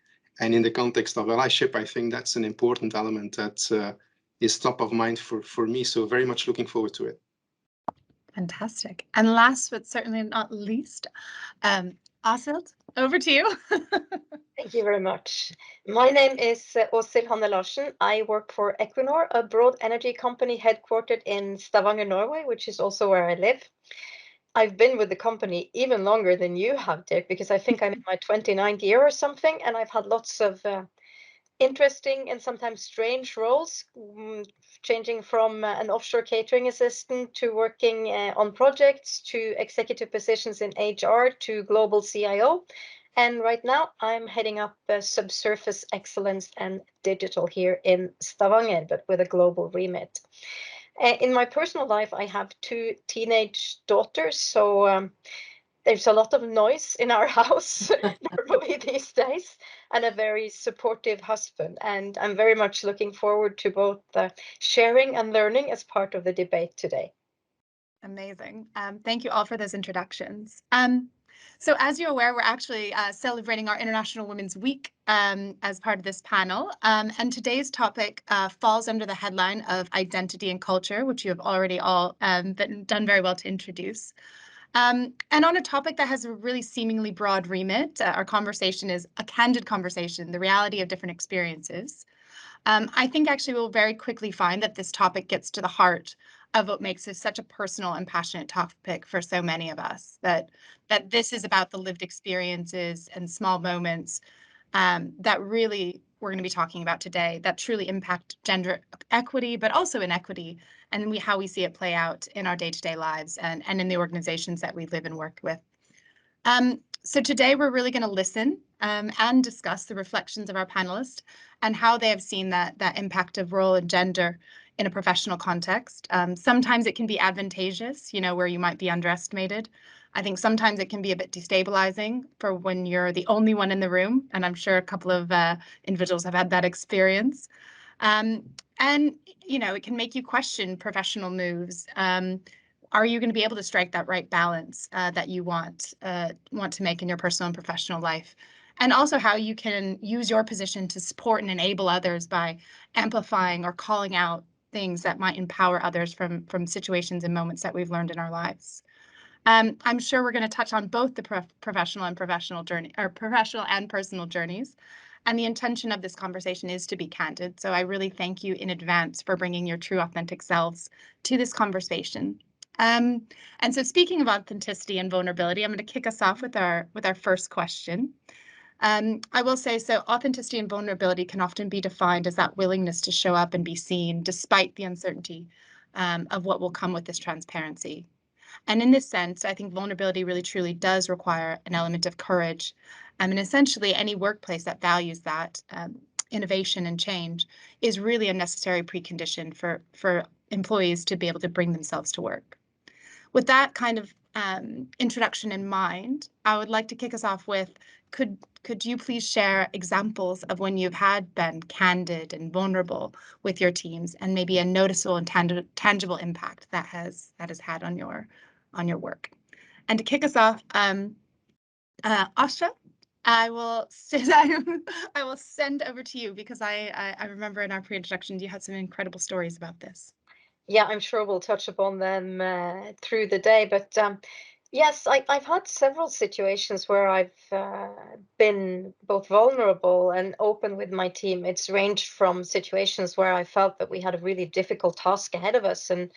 And in the context of allyship, I think that's an important element that is top of mind for me. So very much looking forward to it. Fantastic. And last but certainly not least, Åshild, over to you. Thank you very much. My name is Åshild Hanne Larsen. I work for Equinor, a broad energy company headquartered in Stavanger, Norway, which is also where I live. I've been with the company even longer than you have, Dirk, because I think I'm in my 29th year or something, and I've had lots of interesting and sometimes strange roles, changing from an offshore catering assistant to working on projects to executive positions in HR to global CIO. And right now I'm heading up subsurface excellence and digital here in Stavanger, but with a global remit. In my personal life, I have 2 teenage daughters, so there's a lot of noise in our house normally these days, and a very supportive husband. And I'm very much looking forward to both sharing and learning as part of the debate today. Amazing. Thank you all for those introductions. So as you're aware, we're actually celebrating our International Women's Week as part of this panel. And today's topic falls under the headline of identity and culture, which you have already all done very well to introduce. And on a topic that has a really seemingly broad remit, our conversation is a candid conversation, the reality of different experiences. I think actually we'll very quickly find that this topic gets to the heart of what makes this such a personal and passionate topic for so many of us, that this is about the lived experiences and small moments that really we're going to be talking about today that truly impact gender equity, but also inequity, and how we see it play out in our day-to-day lives and in the organizations that we live and work with. So today we're really going to listen and discuss the reflections of our panelists and how they have seen that impact of role and gender in a professional context. Sometimes it can be advantageous, where you might be underestimated. I think sometimes it can be a bit destabilizing for when you're the only one in the room, and I'm sure a couple of individuals have had that experience. And it can make you question professional moves. Are you going to be able to strike that right balance that you want to make in your personal and professional life? And also how you can use your position to support and enable others by amplifying or calling out things that might empower others from situations and moments that we've learned in our lives. I'm sure we're going to touch on both the professional and personal journeys. And the intention of this conversation is to be candid. So I really thank you in advance for bringing your true authentic selves to this conversation. And so speaking of authenticity and vulnerability, I'm going to kick us off with our first question. I will say, so authenticity and vulnerability can often be defined as that willingness to show up and be seen despite the uncertainty of what will come with this transparency. And in this sense, I think vulnerability really truly does require an element of courage. And essentially, any workplace that values that innovation and change is really a necessary precondition for employees to be able to bring themselves to work. With that kind of introduction in mind, I would like to kick us off with, could you please share examples of when you've had been candid and vulnerable with your teams, and maybe a noticeable and tangible impact that has had on your work? And to kick us off, Asha, I will send over to you, because I remember in our pre-introduction you had some incredible stories about this. Yeah, I'm sure we'll touch upon them through the day. But yes, I've had several situations where I've been both vulnerable and open with my team. It's ranged from situations where I felt that we had a really difficult task ahead of us, and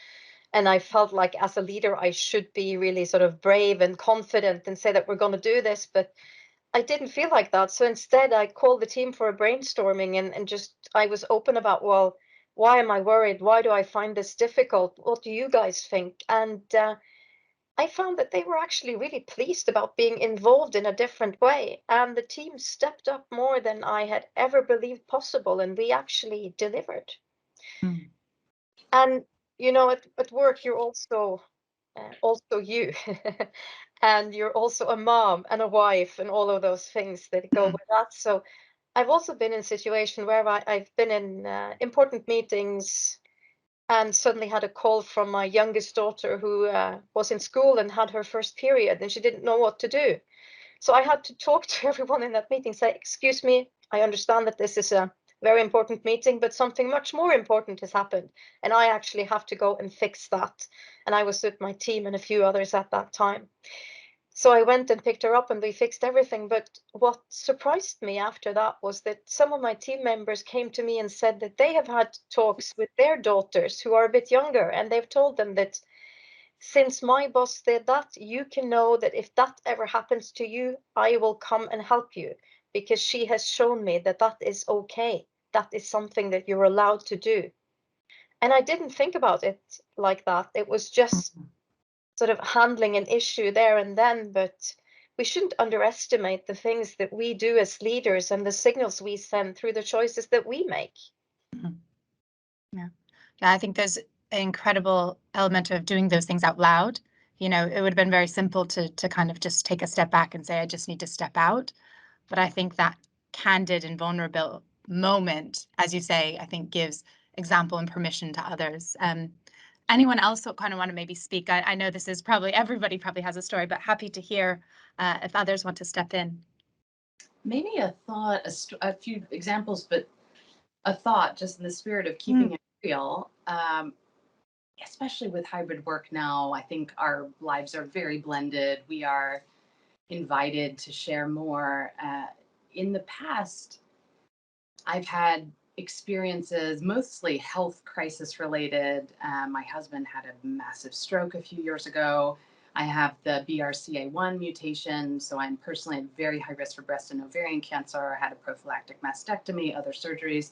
I felt like as a leader I should be really sort of brave and confident and say that we're going to do this, but I didn't feel like that. So instead, I called the team for a brainstorming, and just I was open about, well, why am I worried? Why do I find this difficult? What do you guys think? And I found that they were actually really pleased about being involved in a different way. And the team stepped up more than I had ever believed possible, and we actually delivered. Mm. And at work, you're also you. And you're also a mom and a wife and all of those things that go with that. So I've also been in a situation where I've been in important meetings and suddenly had a call from my youngest daughter who was in school and had her first period, and she didn't know what to do. So I had to talk to everyone in that meeting, say, excuse me, I understand that this is a very important meeting, but something much more important has happened, and I actually have to go and fix that. And I was with my team and a few others at that time. So I went and picked her up and we fixed everything. But what surprised me after that was that some of my team members came to me and said that they have had talks with their daughters who are a bit younger, and they've told them that since my boss did that, you can know that if that ever happens to you, I will come and help you, because she has shown me that that is okay. That is something that you're allowed to do. And I didn't think about it like that. It was just sort of handling an issue there and then, but we shouldn't underestimate the things that we do as leaders and the signals we send through the choices that we make. Yeah. Yeah, I think there's an incredible element of doing those things out loud. It would have been very simple to kind of just take a step back and say, I just need to step out. But I think that candid and vulnerable moment, as you say, I think gives example and permission to others. Anyone else who kind of want to maybe speak? I know this is probably, everybody probably has a story, but happy to hear if others want to step in. Maybe a thought, a few examples, but a thought just in the spirit of keeping it real. Especially with hybrid work now, I think our lives are very blended. We are invited to share more. In the past, I've had experiences mostly health crisis related. My husband had a massive stroke a few years ago. I have the BRCA1 mutation, so I'm personally at very high risk for breast and ovarian cancer. I had a prophylactic mastectomy, other surgeries.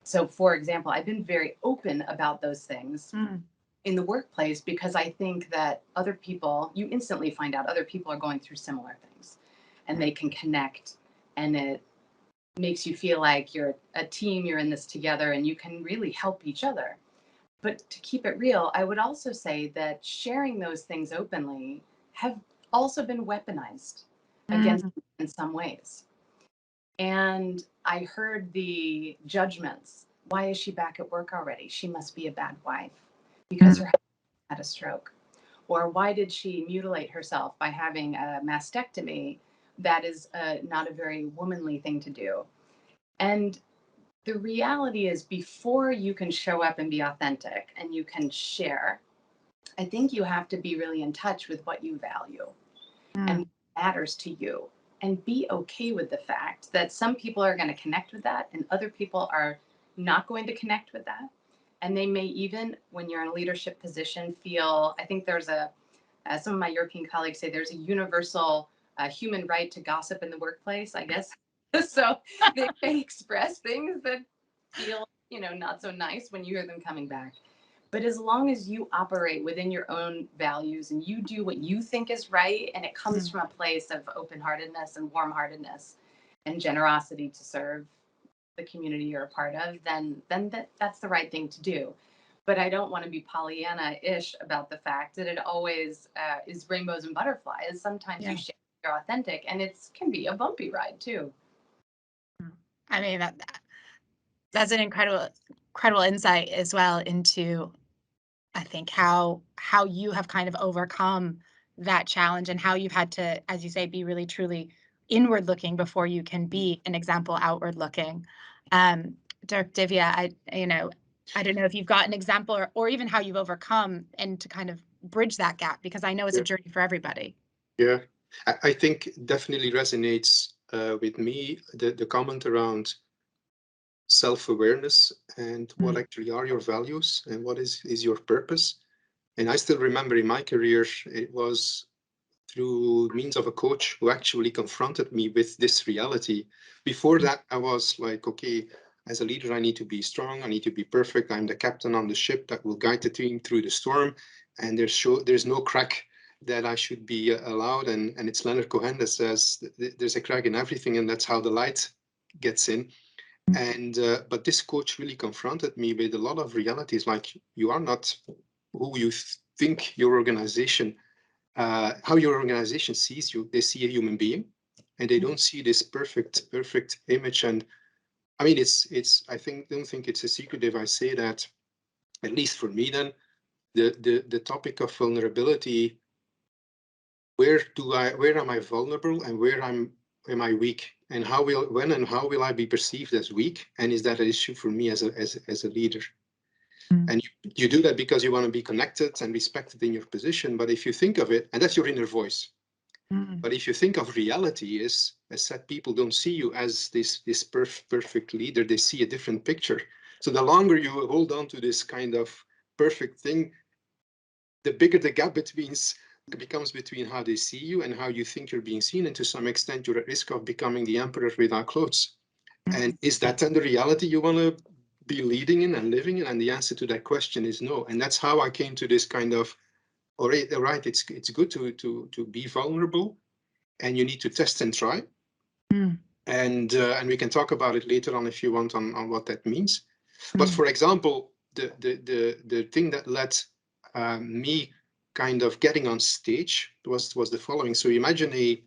So, for example, I've been very open about those things in the workplace, because I think that other people, you instantly find out other people are going through similar things, and they can connect, and it makes you feel like you're a team, you're in this together, and you can really help each other. But to keep it real, I would also say that sharing those things openly have also been weaponized against me in some ways. And I heard the judgments. Why is she back at work already? She must be a bad wife because her husband had a stroke. Or why did she mutilate herself by having a mastectomy? That is not a very womanly thing to do. And the reality is, before you can show up and be authentic and you can share, I think you have to be really in touch with what you value and what matters to you, and be okay with the fact that some people are going to connect with that and other people are not going to connect with that. And they may even, when you're in a leadership position, feel, I think there's some of my European colleagues say there's a universal human right to gossip in the workplace, I guess. So they may express things that feel, not so nice when you hear them coming back. But as long as you operate within your own values and you do what you think is right, and it comes from a place of open-heartedness and warm-heartedness and generosity to serve the community you're a part of, then that's the right thing to do. But I don't want to be Pollyanna-ish about the fact that it always is rainbows and butterflies. Sometimes you share you're authentic, and it can be a bumpy ride too. I mean, that's an incredible insight as well into, I think, how you have kind of overcome that challenge and how you've had to, as you say, be really truly inward looking before you can be an example outward looking. Dirk, Divya, I don't know if you've got an example or even how you've overcome and to kind of bridge that gap, because I know it's a journey for everybody. Yeah, I think definitely resonates with me the comment around self-awareness and what actually are your values and what is your purpose. And I still remember in my career, it was through means of a coach who actually confronted me with this reality. Before that, I was like, okay, as a leader, I need to be strong. I need to be perfect. I'm the captain on the ship that will guide the team through the storm. And there's no crack that I should be allowed. And it's Leonard Cohen that says there's a crack in everything, and that's how the light gets in. And but this coach really confronted me with a lot of realities, like you are not who you think your organization, how your organization sees you. They see a human being, and they don't see this perfect image. And I mean, don't think it's a secret if I say that, at least for me, then the topic of vulnerability. Where am I vulnerable, and where am I weak, and when and how will I be perceived as weak, and is that an issue for me as a leader? And you do that because you want to be connected and respected in your position. But if you think of it, and that's your inner voice. But if you think of reality as said, people don't see you as this perfect leader. They see a different picture. So the longer you hold on to this kind of perfect thing, the bigger the gap becomes between how they see you and how you think you're being seen. And to some extent, you're at risk of becoming the emperor without clothes. And is that then the reality you want to be leading in and living in? And the answer to that question is no. And that's how I came to this kind of, all right, it's good to be vulnerable, and you need to test and try. And we can talk about it later on if you want on what that means. But for example, the thing that led me kind of getting on stage was the following. So imagine a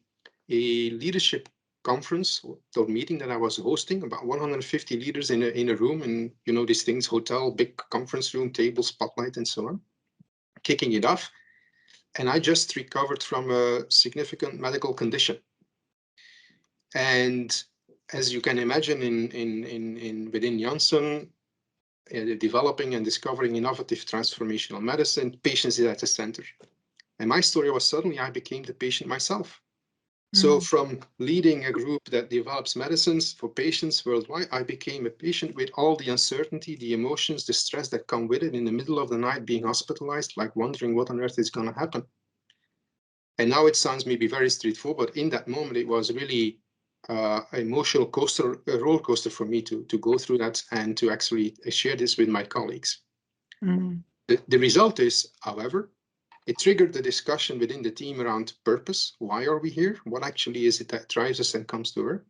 leadership conference or meeting that I was hosting, about 150 leaders in a room, and these things, hotel, big conference room, table, spotlight, and so on, kicking it off. And I just recovered from a significant medical condition. And as you can imagine, within Janssen, developing and discovering innovative transformational medicine, patients is at the center. And my story was suddenly I became the patient myself. So from leading a group that develops medicines for patients worldwide, I became a patient with all the uncertainty, the emotions, the stress that come with it, in the middle of the night being hospitalized, like wondering what on earth is going to happen. And now it sounds maybe very straightforward, but in that moment, it was really emotional roller coaster for me to go through that and to actually share this with my colleagues. The result is, however, it triggered the discussion within the team around purpose. Why are we here? What actually is it that drives us and comes to work?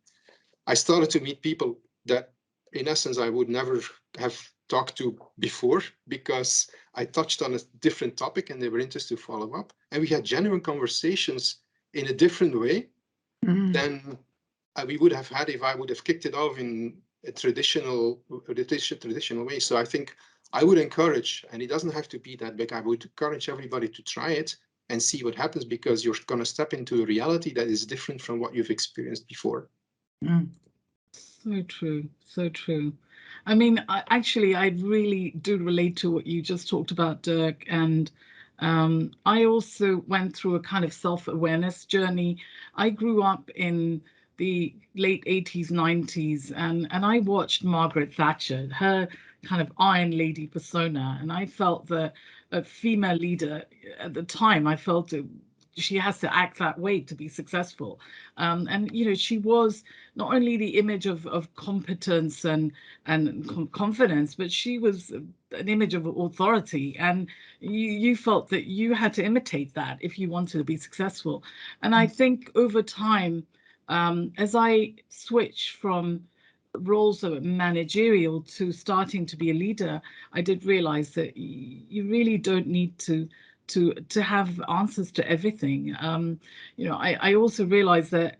I started to meet people that, in essence, I would never have talked to before, because I touched on a different topic and they were interested to follow up. And we had genuine conversations in a different way than we would have had if I would have kicked it off in a traditional way. So I think I would encourage, and it doesn't have to be that big, I would encourage everybody to try it and see what happens, because you're going to step into a reality that is different from what you've experienced before. So true, so true. I mean, I really do relate to what you just talked about, Dirk. And I also went through a kind of self-awareness journey. I grew up in the late 80s, 90s, and I watched Margaret Thatcher, her kind of Iron Lady persona. And I felt that a female leader at the time, I felt it she has to act that way to be successful. And you know, she was not only the image of competence and confidence, but she was an image of authority, and you felt that you had to imitate that if you wanted to be successful. And I think over time, as I switched from roles of managerial to starting to be a leader, I did realize that you really don't need to have answers to everything. You know, I also realized that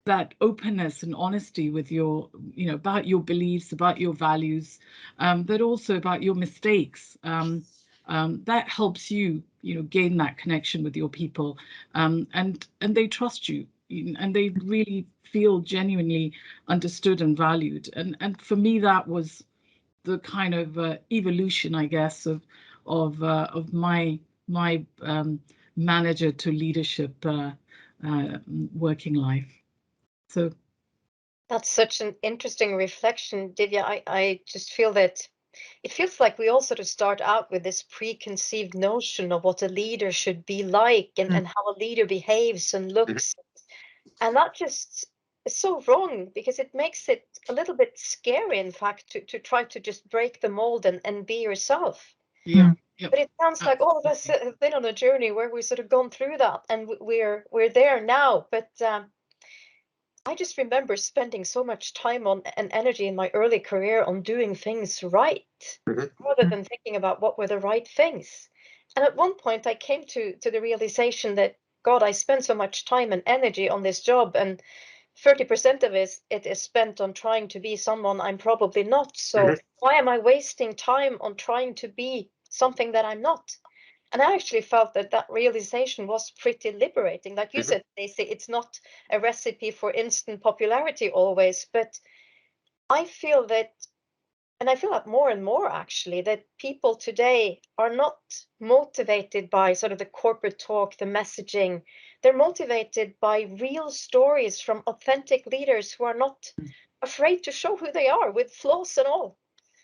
that openness and honesty with your, you know, about your beliefs, about your values, but also about your mistakes. That helps you, you know, gain that connection with your people, and they trust you, and they really feel genuinely understood and valued. And for me, that was the kind of evolution, I guess, of my manager to leadership working life. So That's such an interesting reflection, Divya. I just feel that it feels like we all sort of start out with this preconceived notion of what a leader should be like, and how a leader behaves and looks. And that just is so wrong, because it makes it a little bit scary, in fact, to try to just break the mold and be yourself. yeah, yep, But it sounds like all of us have been on a journey where we've sort of gone through that, and we're there now. But I just remember spending so much time on and energy in my early career on doing things right, rather than thinking about what were the right things. And at one point, I came to the realization that, God, I spend so much time and energy on this job, and 30% of it is spent on trying to be someone I'm probably not. So why am I wasting time on trying to be something that I'm not? And I actually felt that that realization was pretty liberating. Like you said, Stacey, it's not a recipe for instant popularity always, but I feel that, and I feel that more and more actually, that people today are not motivated by sort of the corporate talk, the messaging. They're motivated by real stories from authentic leaders who are not afraid to show who they are, with flaws and all.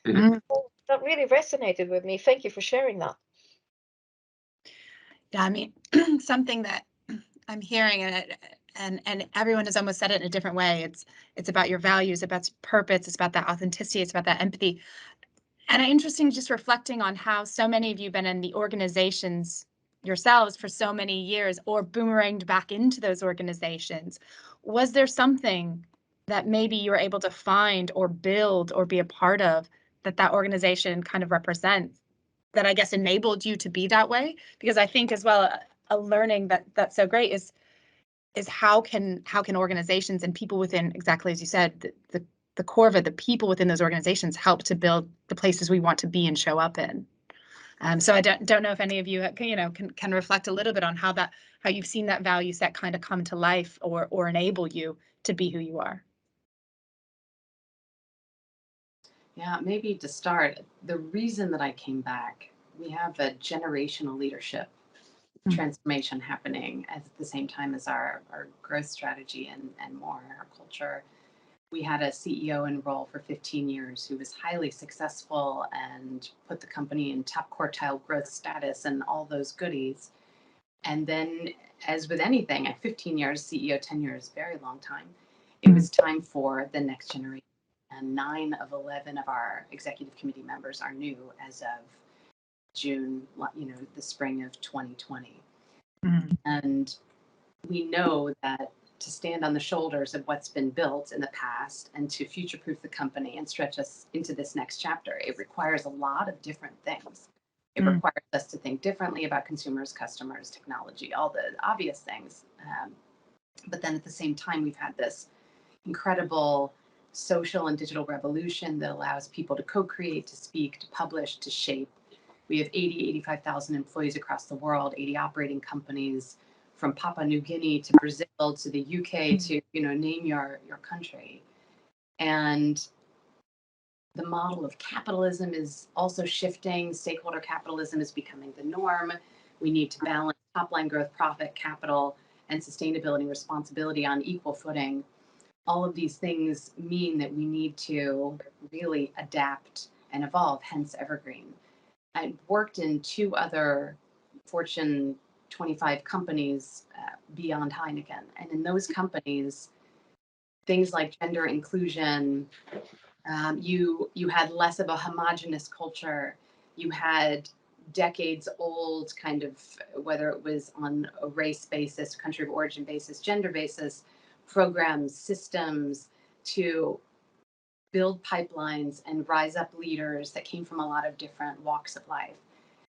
So that really resonated with me. Thank you for sharing that. Yeah, I mean, something that I'm hearing, and everyone has almost said it in a different way. It's about your values, about purpose, it's about that authenticity, it's about that empathy. And interesting, just reflecting on how so many of you have been in the organizations yourselves for so many years, or boomeranged back into those organizations. Was there something that maybe you were able to find or build or be a part of that organization kind of represents, that I guess enabled you to be that way? Because I think as well, a learning that's so great is how can organizations and people within, exactly as you said, the core of it, the people within those organizations help to build the places we want to be and show up in. So I don't know if any of you can reflect a little bit on how you've seen that value set kind of come to life or enable you to be who you are. Yeah, maybe to start, the reason that I came back, we have a generational leadership transformation happening at the same time as our growth strategy and more our culture. We had a CEO in role for 15 years who was highly successful and put the company in top quartile growth status and all those goodies. And then, as with anything, at 15 years, CEO tenure is a very long time. It was time for the next generation. And 9 of 11 of our executive committee members are new as of June, the spring of 2020. And we know that to stand on the shoulders of what's been built in the past and to future-proof the company and stretch us into this next chapter, it requires a lot of different things. It requires us to think differently about consumers, customers, technology, all the obvious things. But then at the same time, we've had this incredible social and digital revolution that allows people to co-create, to speak, to publish, to shape. We have 85,000 employees across the world, 80 operating companies, from Papua New Guinea to Brazil to the UK to, name your country. And the model of capitalism is also shifting. Stakeholder capitalism is becoming the norm. We need to balance top line growth, profit, capital, and sustainability and responsibility on equal footing. All of these things mean that we need to really adapt and evolve, hence Evergreen. I worked in 2 other Fortune 25 companies beyond Heineken. And in those companies, things like gender inclusion, you had less of a homogenous culture. You had decades old kind of, whether it was on a race basis, country of origin basis, gender basis, programs, systems to build pipelines and rise up leaders that came from a lot of different walks of life.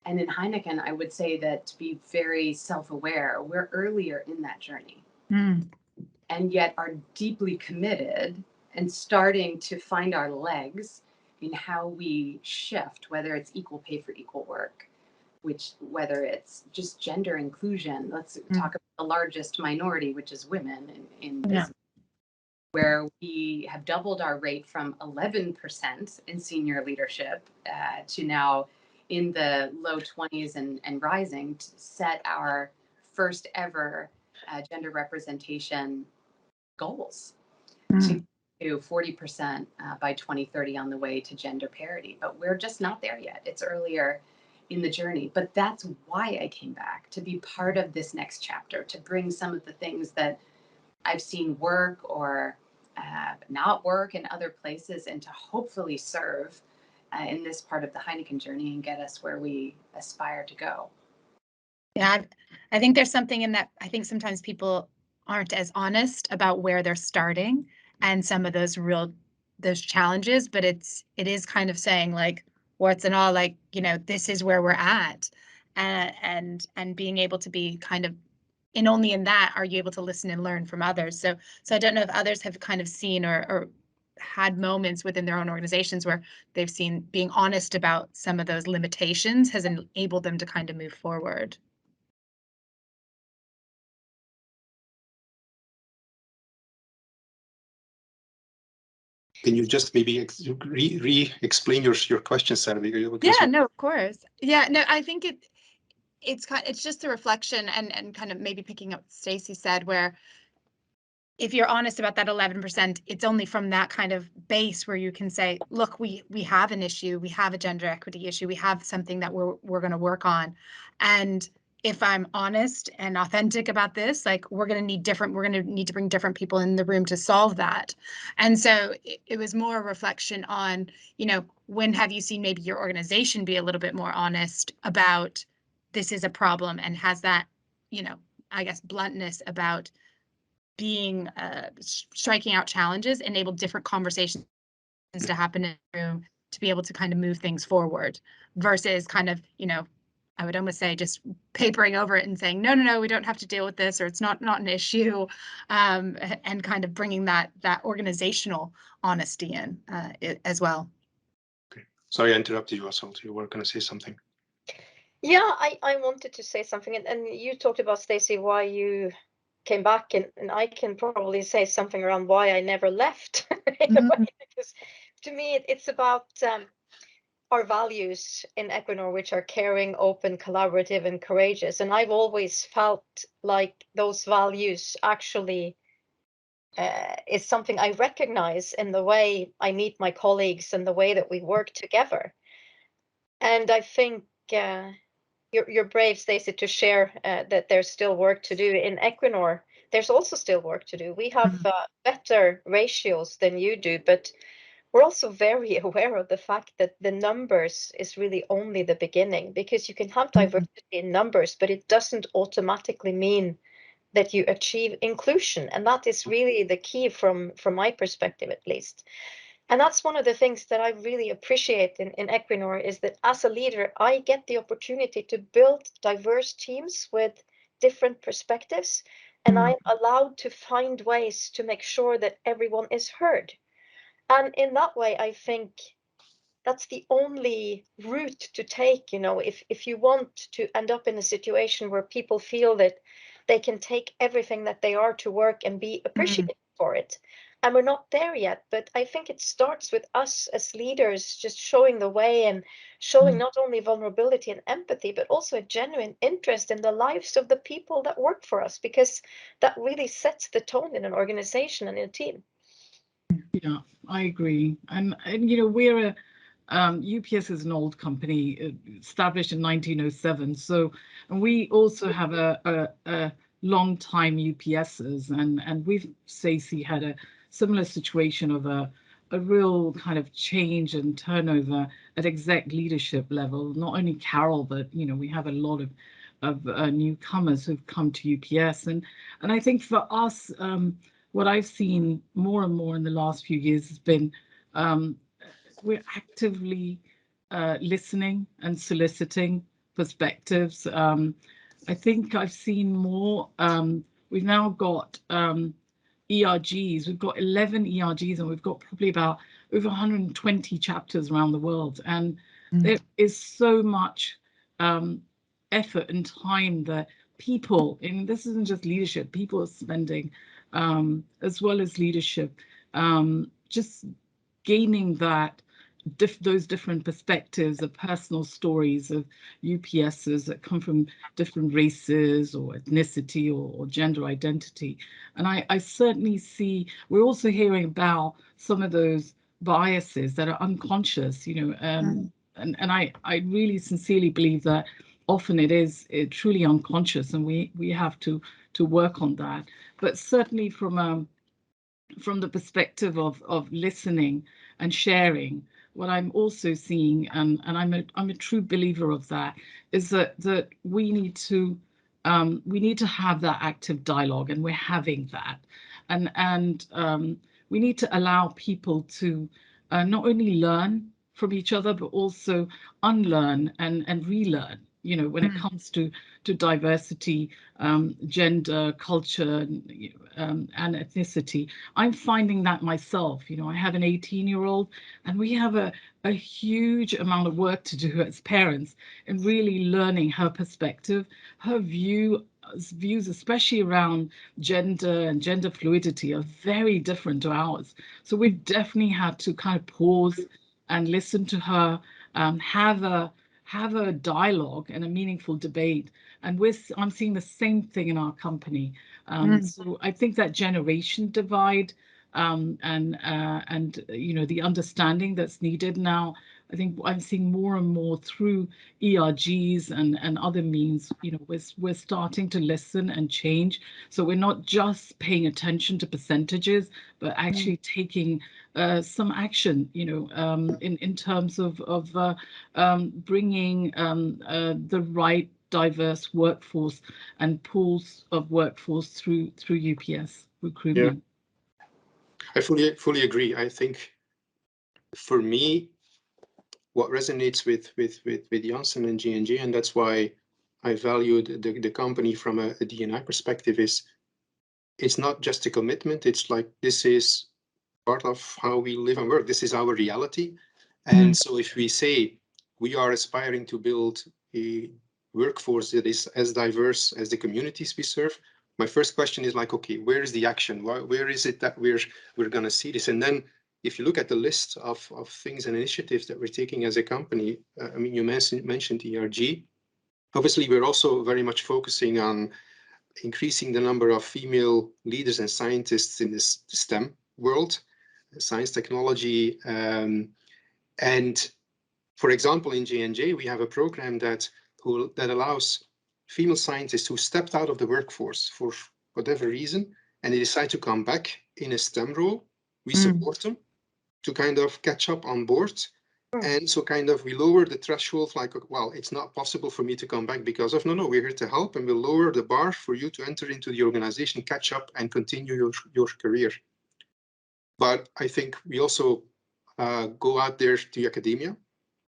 And in Heineken, I would say that to be very self-aware, we're earlier in that journey. And yet are deeply committed and starting to find our legs in how we shift, whether it's equal pay for equal work, whether it's just gender inclusion. Let's talk about the largest minority, which is women in business, where we have doubled our rate from 11% in senior leadership to now in the low 20s and rising, to set our first ever gender representation goals to 40% by 2030 on the way to gender parity. But we're just not there yet. It's earlier in the journey. But that's why I came back, to be part of this next chapter, to bring some of the things that I've seen work or not work in other places, and to hopefully serve in this part of the Heineken journey and get us where we aspire to go. Yeah, I think there's something in that. I think sometimes people aren't as honest about where they're starting and some of those challenges, but it is kind of saying, like, warts and all, like, this is where we're at, and being able to be kind of, and only in that are you able to listen and learn from others. So I don't know if others have kind of seen or had moments within their own organizations where they've seen being honest about some of those limitations has enabled them to kind of move forward. Can you just maybe re-explain your question, Sarah? Yeah, no, of course. Yeah, no, I think it's just a reflection and kind of maybe picking up what Stacey said, where if you're honest about that 11%, it's only from that kind of base where you can say, look, we have an issue, we have a gender equity issue, we have something that we're going to work on. And if I'm honest and authentic about this, like, we're going to need to bring different people in the room to solve that. And so it was more a reflection on, when have you seen maybe your organization be a little bit more honest about this is a problem, and has that, I guess, bluntness about being striking out challenges enabled different conversations to happen in the room to be able to kind of move things forward, versus kind of, I would almost say just papering over it and saying, no, we don't have to deal with this, or it's not an issue, and kind of bringing that organizational honesty in as well. Okay. Sorry, I interrupted you, Assault. You were going to say something. Yeah, I wanted to say something, and you talked about, Stacey, why you came back, and I can probably say something around why I never left in a way, because to me it's about our values in Equinor, which are caring, open, collaborative, and courageous. And I've always felt like those values actually is something I recognize in the way I meet my colleagues and the way that we work together. And I think you're brave, Stacey, to share that there's still work to do in Equinor. There's also still work to do. We have better ratios than you do, but we're also very aware of the fact that the numbers is really only the beginning, because you can have diversity in numbers, but it doesn't automatically mean that you achieve inclusion. And that is really the key from my perspective, at least. And that's one of the things that I really appreciate in Equinor, is that as a leader, I get the opportunity to build diverse teams with different perspectives, and I'm allowed to find ways to make sure that everyone is heard. And in that way, I think that's the only route to take, if you want to end up in a situation where people feel that they can take everything that they are to work and be appreciated for it. And we're not there yet, but I think it starts with us as leaders just showing the way and showing not only vulnerability and empathy, but also a genuine interest in the lives of the people that work for us, because that really sets the tone in an organization and in a team. Yeah, I agree. And we're UPS is an old company, established in 1907. So, and we also have a long time UPSers, and we've, Stacey, had a similar situation of a real kind of change and turnover at exec leadership level. Not only Carol, but we have a lot of newcomers who've come to UPS, and I think for us, what I've seen more and more in the last few years has been we're actively listening and soliciting perspectives. I think I've seen more. We've now got ERGs. We've got 11 ERGs, and we've got probably about over 120 chapters around the world. And there is so much effort and time that people, and this isn't just leadership, people are spending, as well as leadership, just gaining that those different perspectives of personal stories of UPSers that come from different races or ethnicity or gender identity. And I certainly see, we're also hearing about some of those biases that are unconscious, and I really sincerely believe that often it is truly unconscious, and we have to work on that. But certainly from the perspective of listening and sharing, what I'm also seeing, and I'm a true believer of that, is that we need to have that active dialogue, and we're having that, and we need to allow people to not only learn from each other, but also unlearn and relearn. When it comes to diversity, gender, culture, and ethnicity. I'm finding that myself. I have an 18-year-old, and we have a huge amount of work to do as parents in really learning her perspective, her views, especially around gender and gender fluidity, are very different to ours. So we've definitely had to kind of pause and listen to her, have a dialogue and a meaningful debate. And I'm seeing the same thing in our company. So I think that generation divide and the understanding that's needed now, I think I'm seeing more and more through ERGs and other means. We're starting to listen and change. So we're not just paying attention to percentages, but actually taking some action, in terms of bringing the right diverse workforce and pools of workforce through UPS recruitment. Yeah. I fully agree. I think for me, what resonates with Janssen and J&J, and that's why I valued the company from a D&I perspective, is it's not just a commitment. It's like, this is part of how we live and work. This is our reality. And so if we say we are aspiring to build a workforce that is as diverse as the communities we serve, my first question is like, okay, where is the action? Where is it that we're going to see this? And then if you look at the list of things and initiatives that we're taking as a company, I mean, you mentioned ERG. Obviously, we're also very much focusing on increasing the number of female leaders and scientists in this STEM world, science, technology. And for example, in J&J, we have a program that allows female scientists who stepped out of the workforce for whatever reason, and they decide to come back in a STEM role. We support them to kind of catch up on board. And so kind of we lower the threshold, like, well, it's not possible for me to come back because of, no, we're here to help, and we'll lower the bar for you to enter into the organization, catch up, and continue your career. But I think we also go out there to academia.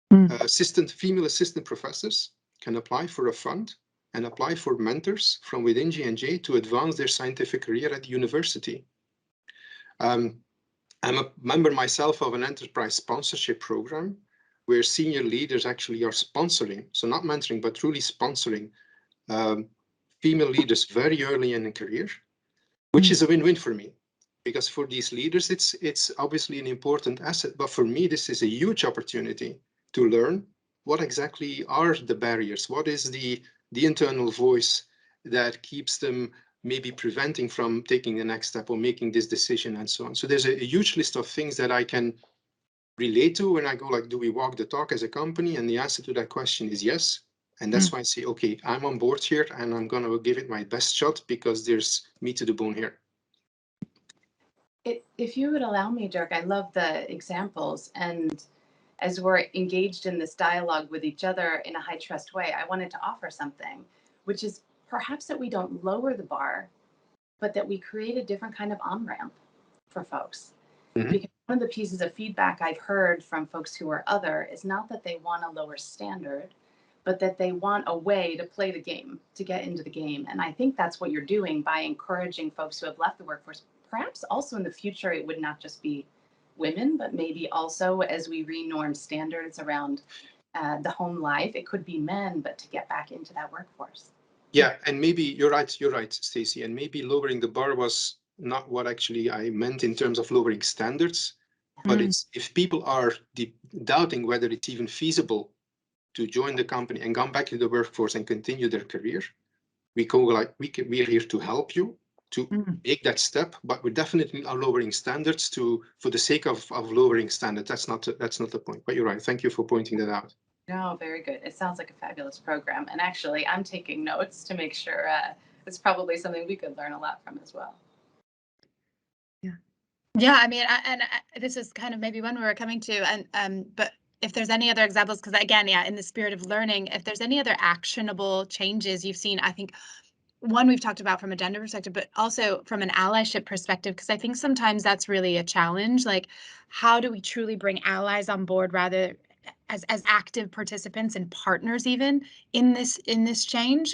Female assistant professors can apply for a fund and apply for mentors from within J&J to advance their scientific career at the university. I'm a member myself of an enterprise sponsorship program where senior leaders actually are sponsoring, so not mentoring, but truly sponsoring female leaders very early in a career, which is a win-win for me. Because for these leaders, it's obviously an important asset. But for me, this is a huge opportunity to learn what exactly are the barriers, what is the internal voice that keeps them maybe preventing from taking the next step or making this decision and so on. So there's a huge list of things that I can relate to when I go like, do we walk the talk as a company? And the answer to that question is yes. And that's why I say, okay, I'm on board here and I'm going to give it my best shot because there's meat to the bone here. If you would allow me, Dirk, I love the examples. And as we're engaged in this dialogue with each other in a high trust way, I wanted to offer something, which is perhaps that we don't lower the bar, but that we create a different kind of on-ramp for folks. Mhm. Because one of the pieces of feedback I've heard from folks who are other is not that they want a lower standard, but that they want a way to play the game, to get into the game. And I think that's what you're doing by encouraging folks who have left the workforce. Perhaps also in the future, it would not just be women, but maybe also as we renorm standards around the home life, it could be men, but to get back into that workforce. Yeah, and maybe you're right, Stacey. And maybe lowering the bar was not what actually I meant in terms of lowering standards, but it's if people are doubting whether it's even feasible to join the company and come back to the workforce and continue their career, we go like we are here to help you to make that step, but we definitely are lowering standards for the sake of lowering standards. That's not the point. But you're right. Thank you for pointing that out. No, very good. It sounds like a fabulous program. And actually, I'm taking notes to make sure it's probably something we could learn a lot from as well. Yeah, I mean, this is kind of maybe one we were coming to, and but if there's any other examples, because again, yeah, in the spirit of learning, if there's any other actionable changes you've seen, I think one we've talked about from a gender perspective, but also from an allyship perspective, because I think sometimes that's really a challenge. Like, how do we truly bring allies on board rather as active participants and partners even in this change?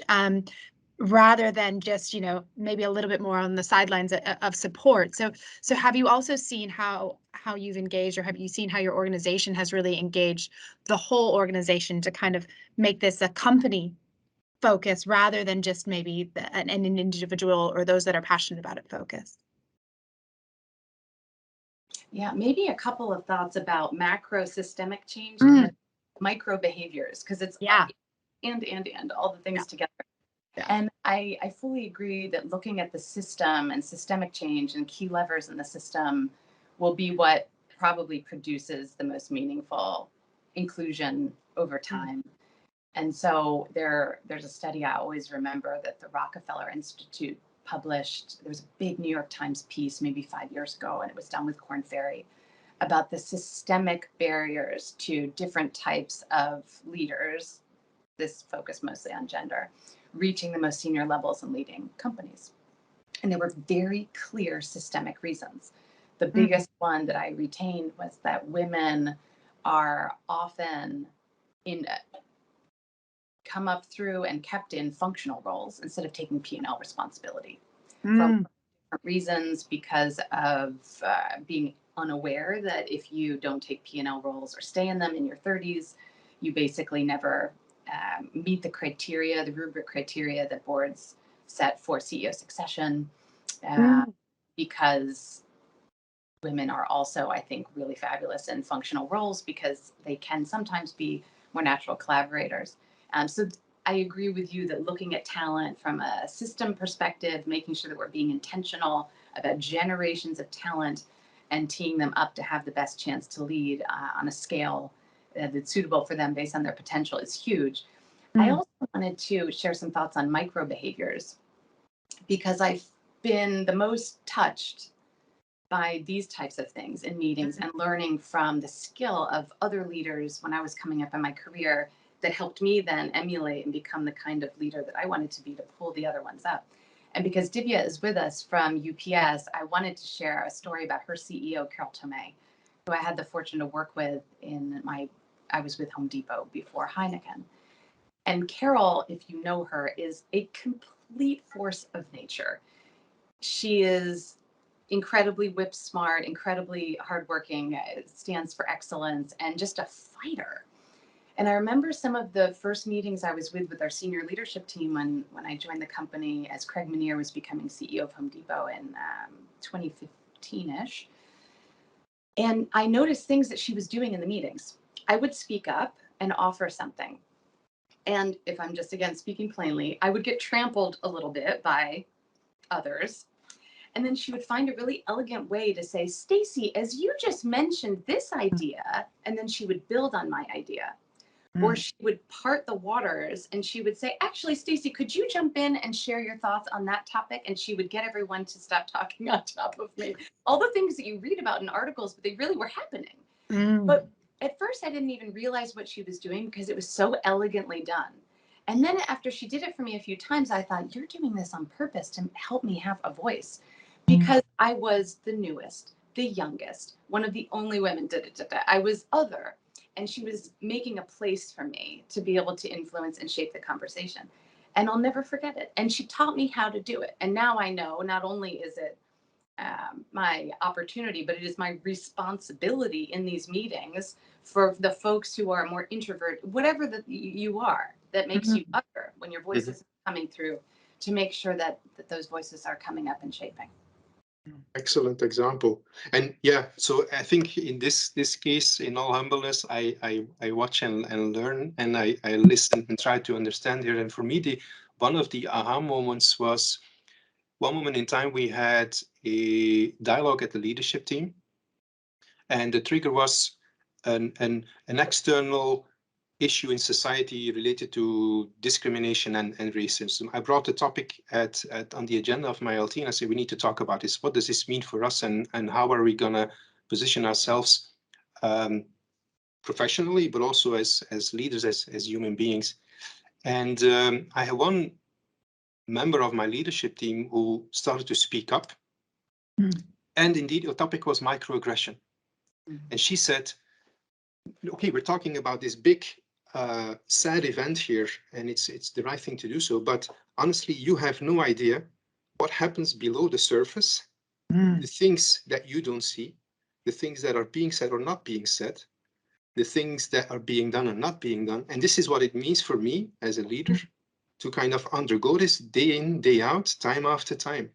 Rather than just, maybe a little bit more on the sidelines of support. So have you also seen how you've engaged, or have you seen how your organization has really engaged the whole organization to kind of make this a company focus rather than just maybe an individual or those that are passionate about it focus? Yeah, maybe a couple of thoughts about macro systemic change and micro behaviors, because it's and all the things together. Yeah. And I fully agree that looking at the system and systemic change and key levers in the system will be what probably produces the most meaningful inclusion over time. And so there's a study I always remember that the Rockefeller Institute published. There was a big New York Times piece maybe 5 years ago, and it was done with Korn Ferry, about the systemic barriers to different types of leaders, this focused mostly on gender, reaching the most senior levels and leading companies. And there were very clear systemic reasons. The biggest one that I retained was that women are often come up through and kept in functional roles instead of taking P&L responsibility for different reasons, because of being unaware that if you don't take P&L roles or stay in them in your 30s, you basically never meet the criteria, the rubric criteria that boards set for CEO succession, because women are also, I think, really fabulous in functional roles because they can sometimes be more natural collaborators. So I agree with you that looking at talent from a system perspective, making sure that we're being intentional about generations of talent and teeing them up to have the best chance to lead on a scale that's suitable for them based on their potential is huge. I also wanted to share some thoughts on micro behaviors, because I've been the most touched by these types of things in meetings and learning from the skill of other leaders when I was coming up in my career that helped me then emulate and become the kind of leader that I wanted to be to pull the other ones up. And because Divya is with us from UPS, I wanted to share a story about her CEO, Carol Tomei, who I had the fortune to work with I was with Home Depot before Heineken. And Carol, if you know her, is a complete force of nature. She is incredibly whip smart, incredibly hardworking, stands for excellence, and just a fighter. And I remember some of the first meetings I was with our senior leadership team when I joined the company as Craig Menear was becoming CEO of Home Depot in 2015-ish. And I noticed things that she was doing in the meetings. I would speak up and offer something. And if I'm just, again, speaking plainly, I would get trampled a little bit by others. And then she would find a really elegant way to say, Stacy, as you just mentioned this idea, and then she would build on my idea. Or she would part the waters and she would say, actually, Stacy, could you jump in and share your thoughts on that topic? And she would get everyone to stop talking on top of me. All the things that you read about in articles, but they really were happening. But at first I didn't even realize what she was doing because it was so elegantly done. And then after she did it for me a few times, I thought, you're doing this on purpose to help me have a voice, because I was the newest, the youngest, one of the only women. I was other. And she was making a place for me to be able to influence and shape the conversation. And I'll never forget it. And she taught me how to do it. And now I know not only is it my opportunity, but it is my responsibility in these meetings for the folks who are more introvert, whatever that you are, that makes you other when your voice is coming through, to make sure that those voices are coming up and shaping. Excellent example. And yeah, so I think in this case, in all humbleness, I watch and learn, and I listen and try to understand here. And for me, one of the aha moments was one moment in time we had a dialogue at the leadership team, and the trigger was an external issue in society related to discrimination and racism. I brought the topic on the agenda of my LT, and I said, we need to talk about this. What does this mean for us, and how are we going to position ourselves professionally, but also as leaders, as human beings? And I had one member of my leadership team who started to speak up. And indeed, the topic was microaggression. And she said, okay, we're talking about this big sad event here, and it's the right thing to do so, but honestly, you have no idea what happens below the surface, the things that you don't see, the things that are being said or not being said, the things that are being done or not being done. And this is what it means for me as a leader to kind of undergo this day in, day out, time after time.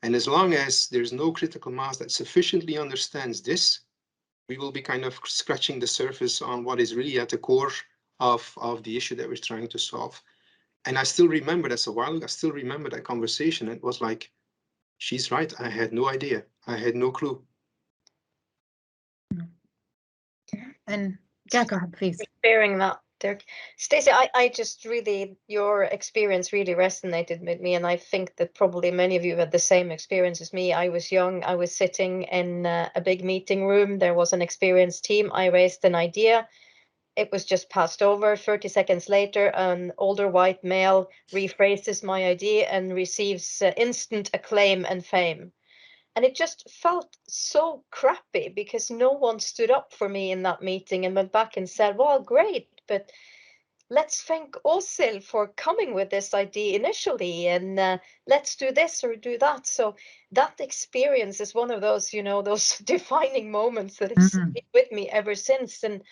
And as long as there's no critical mass that sufficiently understands this, we will be kind of scratching the surface on what is really at the core of the issue that we're trying to solve. And I still remember, that's a while ago, I still remember that conversation. It was like, she's right, I had no idea. I had no clue. And yeah, go ahead, please. Sharing that, Dirk. Stacey, I just really, your experience really resonated with me, and I think that probably many of you had the same experience as me. I was young, I was sitting in a big meeting room, there was an experienced team, I raised an idea, it was just passed over. 30 seconds later, an older white male rephrases my idea and receives instant acclaim and fame. And it just felt so crappy because no one stood up for me in that meeting and went back and said, well, great, but let's thank Åshild for coming with this idea initially, and let's do this or do that. So that experience is one of those, you know, those defining moments that has stayed with me ever since, and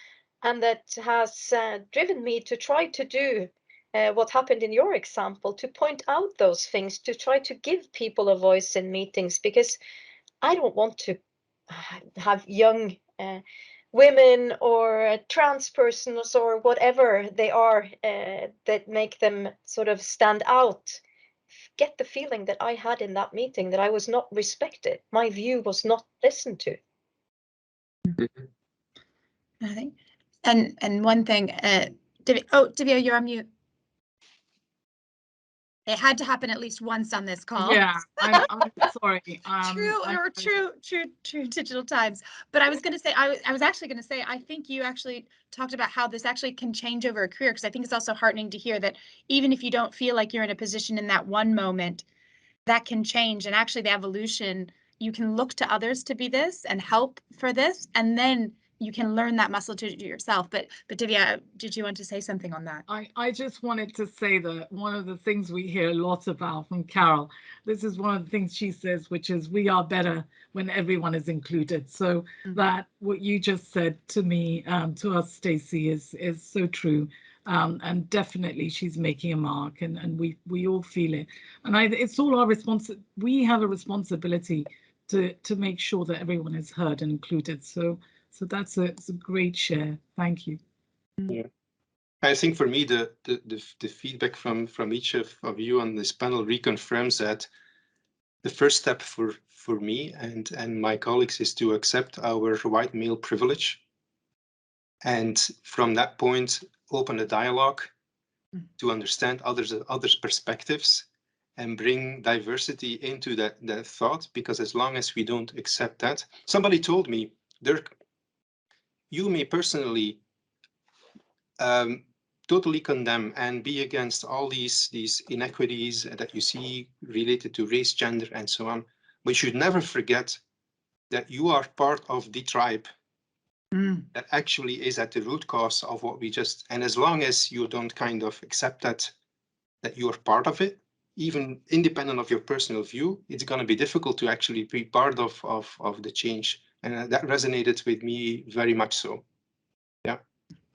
that has driven me to try to do what happened in your example, to point out those things, to try to give people a voice in meetings, because I don't want to have young women or trans persons or whatever they are that make them sort of stand out, get the feeling that I had in that meeting, that I was not respected. My view was not listened to. I think, and one thing, Divya, you're on mute. It had to happen at least once on this call. Yeah, I'm sorry. True digital times. But I was going to say, I was actually going to say, I think you actually talked about how this actually can change over a career, because I think it's also heartening to hear that even if you don't feel like you're in a position in that one moment, that can change. And actually the evolution, you can look to others to be this and help for this, and then you can learn that muscle to do yourself. But Divya, did you want to say something on that? I just wanted to say that one of the things we hear a lot about from Carol, this is one of the things she says, which is we are better when everyone is included. So that what you just said to me, to us, Stacey, is so true. And definitely she's making a mark, and we all feel it. And it's all our we have a responsibility to make sure that everyone is heard and included. So it's a great share. Thank you. Yeah, I think for me the feedback from each of you on this panel reconfirms that the first step for for me and my colleagues is to accept our white male privilege, and from that point open a dialogue to understand others' perspectives and bring diversity into that thought. Because as long as we don't accept that, somebody told me, Dirk, you may personally totally condemn and be against all these inequities that you see related to race, gender, and so on, but you should never forget that you are part of the tribe that actually is at the root cause of what we just, and as long as you don't kind of accept that you are part of it, even independent of your personal view, it's going to be difficult to actually be part of the change. And that resonated with me very much so. Yeah.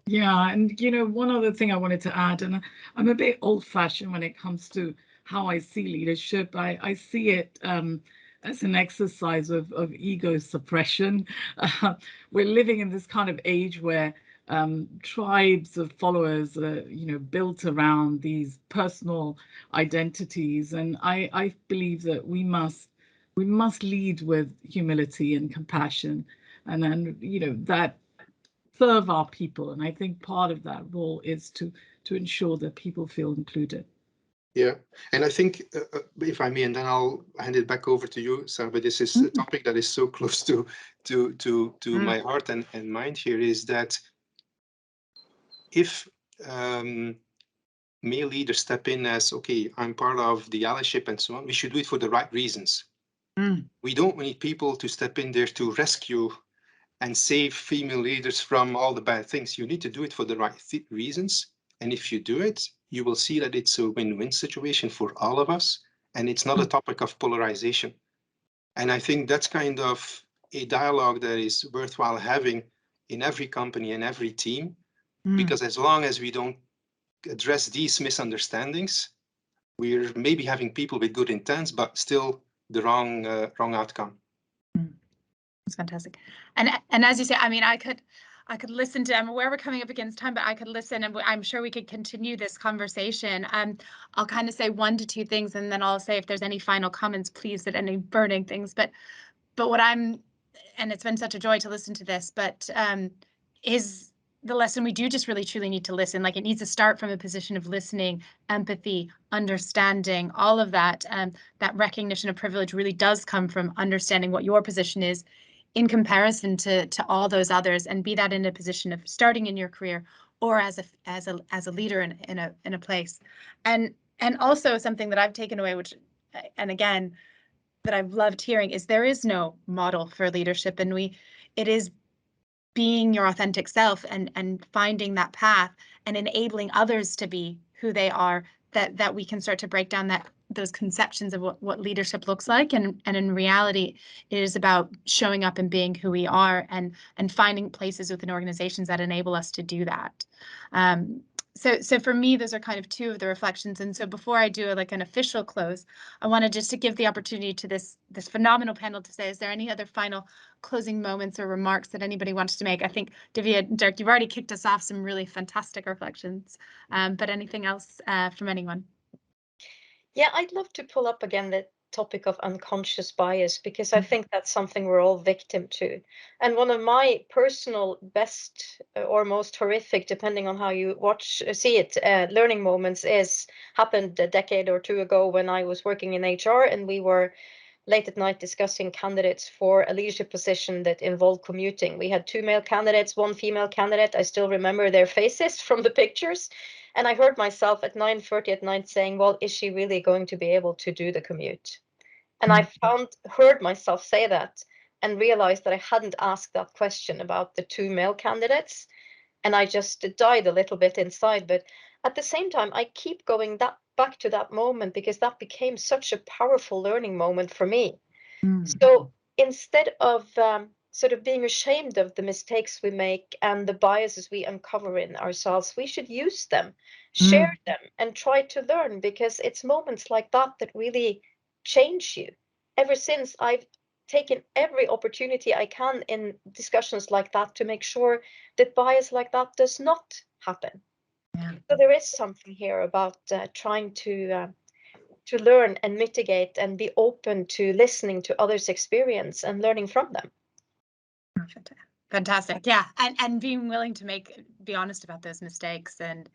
Yeah, and you know, one other thing I wanted to add, and I'm a bit old-fashioned when it comes to how I see leadership. I see it as an exercise of ego suppression. We're living in this kind of age where tribes of followers are, you know, built around these personal identities, and I believe that we must lead with humility and compassion, and then, you know, that serve our people. And I think part of that role is to ensure that people feel included. Yeah, and I think, if I may, and then I'll hand it back over to you, Sarah, but this is a topic that is so close to my heart and mind here, is that if male leaders step in as, okay, I'm part of the allyship and so on, we should do it for the right reasons. We don't need people to step in there to rescue and save female leaders from all the bad things. You need to do it for the right reasons. And if you do it, you will see that it's a win-win situation for all of us. And it's not a topic of polarization. And I think that's kind of a dialogue that is worthwhile having in every company and every team, because as long as we don't address these misunderstandings, we're maybe having people with good intents, but still the wrong outcome. It's fantastic. And as you say, I mean, I could listen to, I'm aware we're coming up against time, but I could listen, and I'm sure we could continue this conversation. I'll kind of say 1 to 2 things, and then I'll say if there's any final comments, please, that any burning things. But what and it's been such a joy to listen to this, but is the lesson we do just really truly need to listen. Like, it needs to start from a position of listening, empathy, understanding, all of that. That recognition of privilege really does come from understanding what your position is in comparison to all those others, and be that in a position of starting in your career or as a leader in a place. And also something that I've taken away, which, and again, that I've loved hearing, is there is no model for leadership, and it is being your authentic self and finding that path and enabling others to be who they are, that we can start to break down those conceptions of what leadership looks like. And in reality, it is about showing up and being who we are, and finding places within organizations that enable us to do that. So for me, those are kind of 2 of the reflections. And so before I do like an official close, I wanted just to give the opportunity to this phenomenal panel to say, is there any other final closing moments or remarks that anybody wants to make? I think, Divya and Dirk, you've already kicked us off some really fantastic reflections, but anything else from anyone? Yeah, I'd love to pull up again the topic of unconscious bias, because I think that's something we're all victim to. And one of my personal best or most horrific, depending on how you see it, learning moments happened a decade or 2 ago when I was working in HR, and we were late at night discussing candidates for a leadership position that involved commuting. We had 2 male candidates, 1 female candidate. I still remember their faces from the pictures. And I heard myself at 9:30 at night saying, well, is she really going to be able to do the commute? And I heard myself say that and realized that I hadn't asked that question about the 2 male candidates. And I just died a little bit inside. But at the same time, I keep going back to that moment, because that became such a powerful learning moment for me. So instead of sort of being ashamed of the mistakes we make and the biases we uncover in ourselves, we should use them, share them, and try to learn, because it's moments like that that really change you. Ever since, I've taken every opportunity I can in discussions like that to make sure that bias like that does not happen. So there is something here about trying to to learn and mitigate and be open to listening to others' experience and learning from them. Fantastic. Yeah. And being willing to be honest about those mistakes and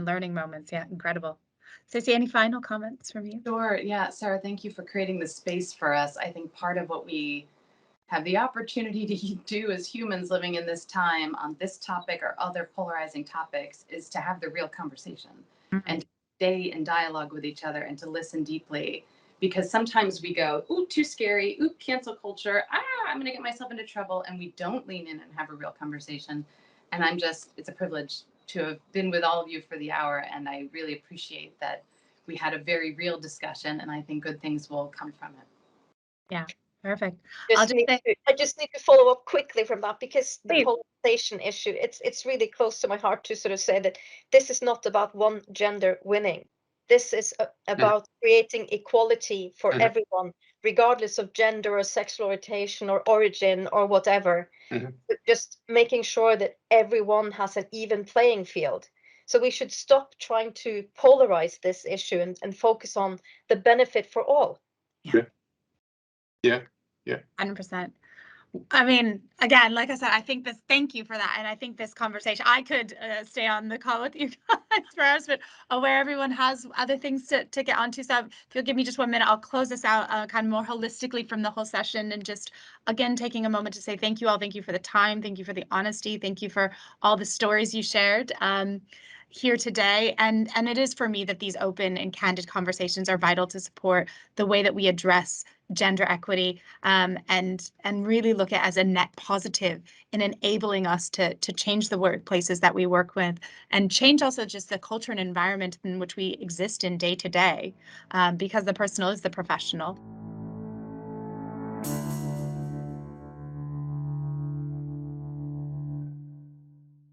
learning moments. Yeah. Incredible. Stacey, any final comments from you? Sure. Yeah. Sarah, thank you for creating this space for us. I think part of what we have the opportunity to do as humans living in this time on this topic or other polarizing topics is to have the real conversation and to stay in dialogue with each other and to listen deeply. Because sometimes we go, ooh, too scary, ooh, cancel culture, I'm going to get myself into trouble. And we don't lean in and have a real conversation. And it's a privilege to have been with all of you for the hour. And I really appreciate that we had a very real discussion. And I think good things will come from it. Yeah, perfect. I just need to follow up quickly from that, because the Please. polarization issue, it's really close to my heart to sort of say that this is not about one gender winning. This is about creating equality for everyone, regardless of gender or sexual orientation or origin or whatever. Just making sure that everyone has an even playing field. So we should stop trying to polarize this issue and focus on the benefit for all. Yeah. 100%. I mean, again, like I said, thank you for that. And I think this conversation, I could stay on the call with you guys for hours, but aware everyone has other things to get onto. So if you'll give me just 1 minute, I'll close this out kind of more holistically from the whole session, and just, again, taking a moment to say thank you all. Thank you for the time. Thank you for the honesty. Thank you for all the stories you shared here today. And it is for me that these open and candid conversations are vital to support the way that we address gender equity, and really look at as a net positive in enabling us to change the workplaces that we work with, and change also just the culture and environment in which we exist in day to day, because the personal is the professional.